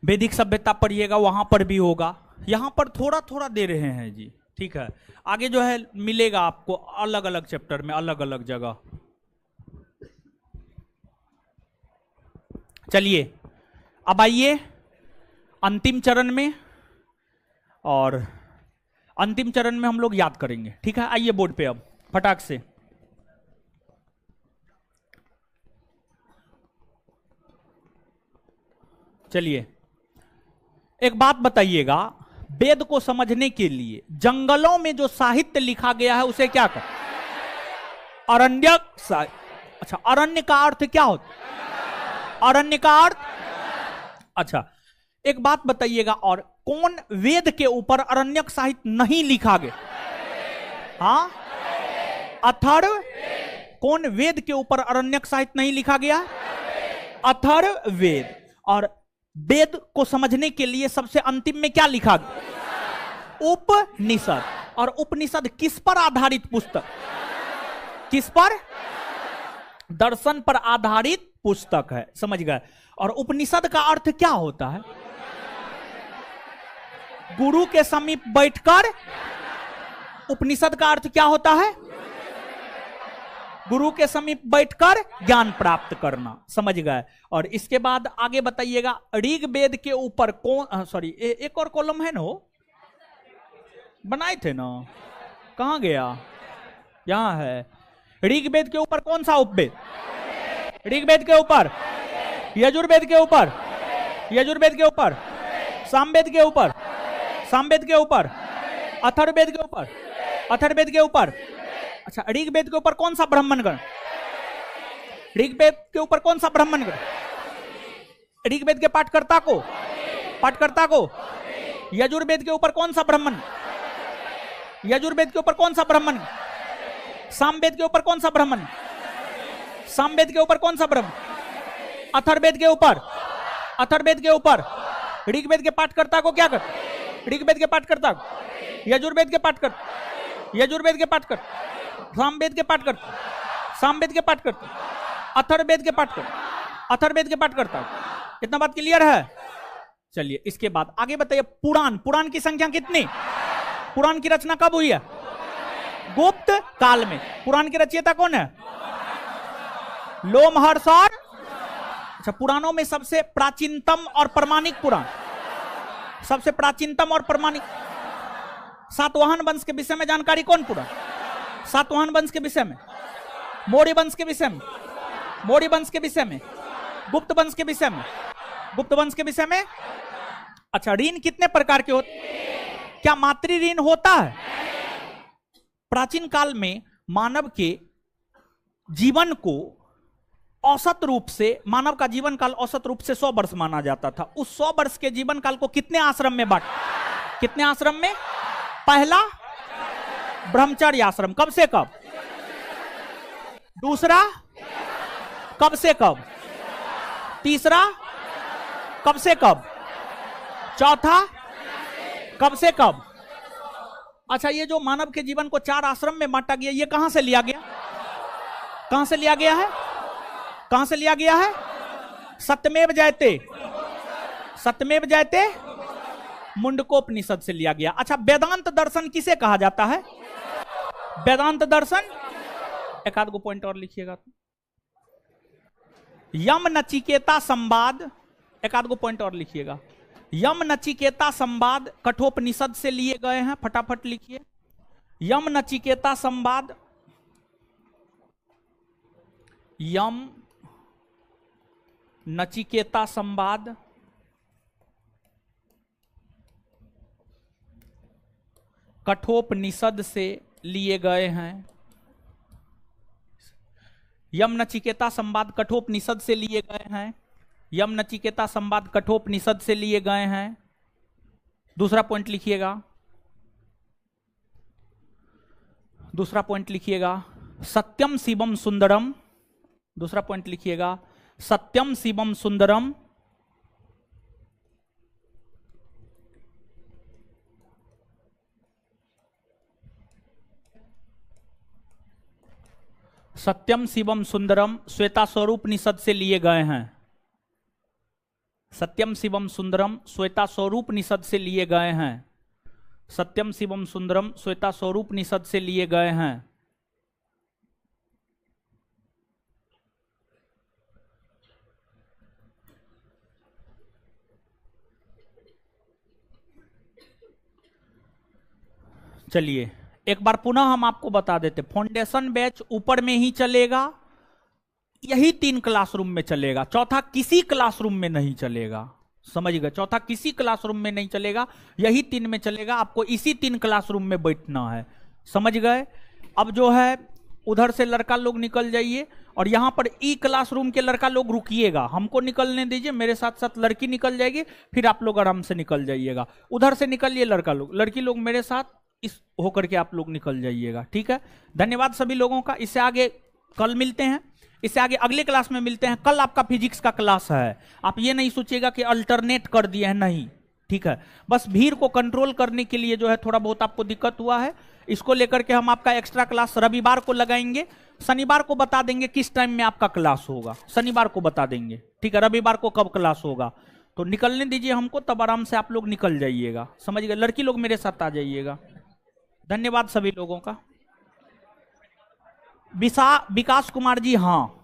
वैदिक सभ्यता पढ़िएगा वहां पर भी होगा। यहां पर थोड़ा थोड़ा दे रहे हैं जी, ठीक है। आगे जो है मिलेगा आपको अलग अलग चैप्टर में, अलग अलग जगह। चलिए अब आइए अंतिम चरण में, और अंतिम चरण में हम लोग याद करेंगे, ठीक है। आइए बोर्ड पे अब फटाक से। चलिए एक बात बताइएगा, वेद को समझने के लिए जंगलों में जो साहित्य लिखा गया है उसे क्या कर, अरण्यक साहित्य। अच्छा, अरण्य का अर्थ क्या होता है? अरण्य का अर्थ, अच्छा एक बात बताइएगा, और कौन वेद के ऊपर अरण्यक साहित्य नहीं लिखा गया? हाँ, अथर्व। कौन वेद के ऊपर अरण्यक साहित्य नहीं लिखा गया? अथर्व वेद। और वेद को समझने के लिए सबसे अंतिम में क्या लिखा गया? उपनिषद। और उपनिषद किस पर आधारित पुस्तक? किस पर? दर्शन पर आधारित पुस्तक है, समझ गए। और उपनिषद का अर्थ क्या होता है? गुरु के समीप बैठकर। उपनिषद का अर्थ क्या होता है? गुरु के समीप बैठकर ज्ञान प्राप्त करना, समझ गए। और इसके बाद आगे बताइएगा, ऋग्वेद के ऊपर कौन, सॉरी एक और कॉलम है ना, बनाए थे ना, कहां गया? यहां है। ऋग्वेद के ऊपर कौन सा उपवेद? ऋग्वेद के ऊपर, यजुर्वेद के ऊपर, यजुर्वेद के ऊपर, सामवेद के ऊपर, सामवेद के ऊपर, अथर्ववेद के ऊपर, अथर्ववेद के ऊपर। अच्छा, ऋग्वेद के ऊपर कौन सा ब्राह्मण गण? ऋग्वेद के ऊपर कौन सा ब्राह्मण गण? ऋग्वेद के पाठकर्ता को, पाठकर्ता को। यजुर्वेद के ऊपर कौन सा ब्राह्मण? यजुर्वेद के ऊपर कौन सा ब्राह्मण? सामवेद के ऊपर कौन सा ब्राह्मण? सामवेद के ऊपर कौन सा ब्राह्मण? अथर्ववेद के ऊपर, अथर्ववेद के ऊपर। ऋग्वेद के पाठकर्ता को क्या कर? ऋग्वेद के पाठकर्ता को, यजुर्वेद के पाठकर्ता, यजुर्वेद के पाठकर्ता, सामवेद के पाठकर्ता, सामवेद के पाठकर्ता, अथर्ववेद के पाठकर्ता, अथर्ववेद के पाठकर्ता। इतना बात क्लियर है? चलिए इसके बाद आगे बताइए, पुराण। पुराण की संख्या कितनी? पुराण की रचना कब हुई है? गुप्त काल में। पुराण के रचयिता कौन है? लोमहर्ष। और अच्छा, पुराणों में सबसे प्राचीनतम और प्रमाणिक पुराण, सबसे प्राचीनतम और प्रमाणिक। सातवाहन वंश के विषय में जानकारी कौन? पुराण। सातवाहन वंश के विषय में, मौर्य वंश के विषय में, मौर्य वंश के विषय में, गुप्त वंश के विषय में, गुप्त वंश के विषय में। अच्छा, ऋण कितने प्रकार के होते? क्या मातृ ऋण होता है? प्राचीन काल में मानव के जीवन को औसत रूप से, मानव का जीवन काल औसत रूप से 100 वर्ष माना जाता था। उस 100 वर्ष के जीवन काल को कितने आश्रम में बांटा? कितने आश्रम में? पहला ब्रह्मचर्य आश्रम, कब से कब? दूसरा कब से कब? तीसरा कब से कब? चौथा कब से कब? अच्छा, ये जो मानव के जीवन को 4 आश्रम में बांटा गया, ये कहां से लिया गया? कहां से लिया गया है? कहां से लिया गया है? सत्यमेव जयते, सत्यमेव जयते मुंडकोपनिषद से लिया गया। अच्छा, वेदांत दर्शन किसे कहा जाता है? वेदांत दर्शन, एक आध गो पॉइंट और लिखिएगा। यम नचिकेता संवाद, एक आध गो पॉइंट और लिखिएगा। यम नचिकेता संवाद कठोपनिषद से लिए गए हैं, फटाफट लिखिए। यम नचिकेता संवाद, यम नचिकेता संवाद कठोपनिषद से लिए गए हैं। यम नचिकेता संवाद कठोपनिषद से लिए गए हैं। यम नचिकेता संवाद कठोपनिषद से लिए गए हैं। दूसरा पॉइंट लिखिएगा, दूसरा पॉइंट लिखिएगा, सत्यम शिवम सुंदरम। दूसरा पॉइंट लिखिएगा, सत्यम शिवम सुंदरम। सत्यम शिवम सुंदरम श्वेता स्वरूप निषद से लिए गए हैं। सत्यम शिवम सुंदरम श्वेता स्वरूप निषद से लिए गए हैं। सत्यम शिवम सुंदरम श्वेता स्वरूप निषद से लिए गए हैं। चलिए एक बार पुनः हम आपको बता देते, फाउंडेशन बैच ऊपर में ही चलेगा, यही 3 क्लासरूम में चलेगा, चौथा किसी क्लासरूम में नहीं चलेगा। समझ गए? चौथा किसी क्लासरूम में नहीं चलेगा, यही 3 में चलेगा। आपको इसी 3 क्लासरूम में बैठना है। समझ गए? अब जो है उधर से लड़का लोग निकल जाइए और यहां पर ई क्लासरूम के लड़का लोग रुकिएगा, हमको निकलने दीजिए, मेरे साथ साथ लड़की निकल जाएगी, फिर आप लोग आराम से निकल जाइएगा। उधर से निकलिए लड़का लोग, लड़की लोग मेरे साथ इस होकर के आप लोग निकल जाइएगा। ठीक है, धन्यवाद सभी लोगों का। इससे आगे कल मिलते हैं, इससे आगे अगले क्लास में मिलते हैं। कल आपका फिजिक्स का क्लास है, आप ये नहीं सोचिएगा कि अल्टरनेट कर दिए हैं, नहीं। ठीक है, बस भीड़ को कंट्रोल करने के लिए जो है थोड़ा बहुत आपको दिक्कत हुआ है, इसको लेकर के हम आपका एक्स्ट्रा क्लास रविवार को लगाएंगे। शनिवार को बता देंगे किस टाइम में आपका क्लास होगा, शनिवार को बता देंगे। ठीक है, रविवार को कब क्लास होगा, तो निकलने दीजिए हमको, तब आराम से आप लोग निकल जाइएगा। समझ गए? लड़की लोग मेरे साथ आ जाइएगा। धन्यवाद सभी लोगों का। विकास कुमार जी, हाँ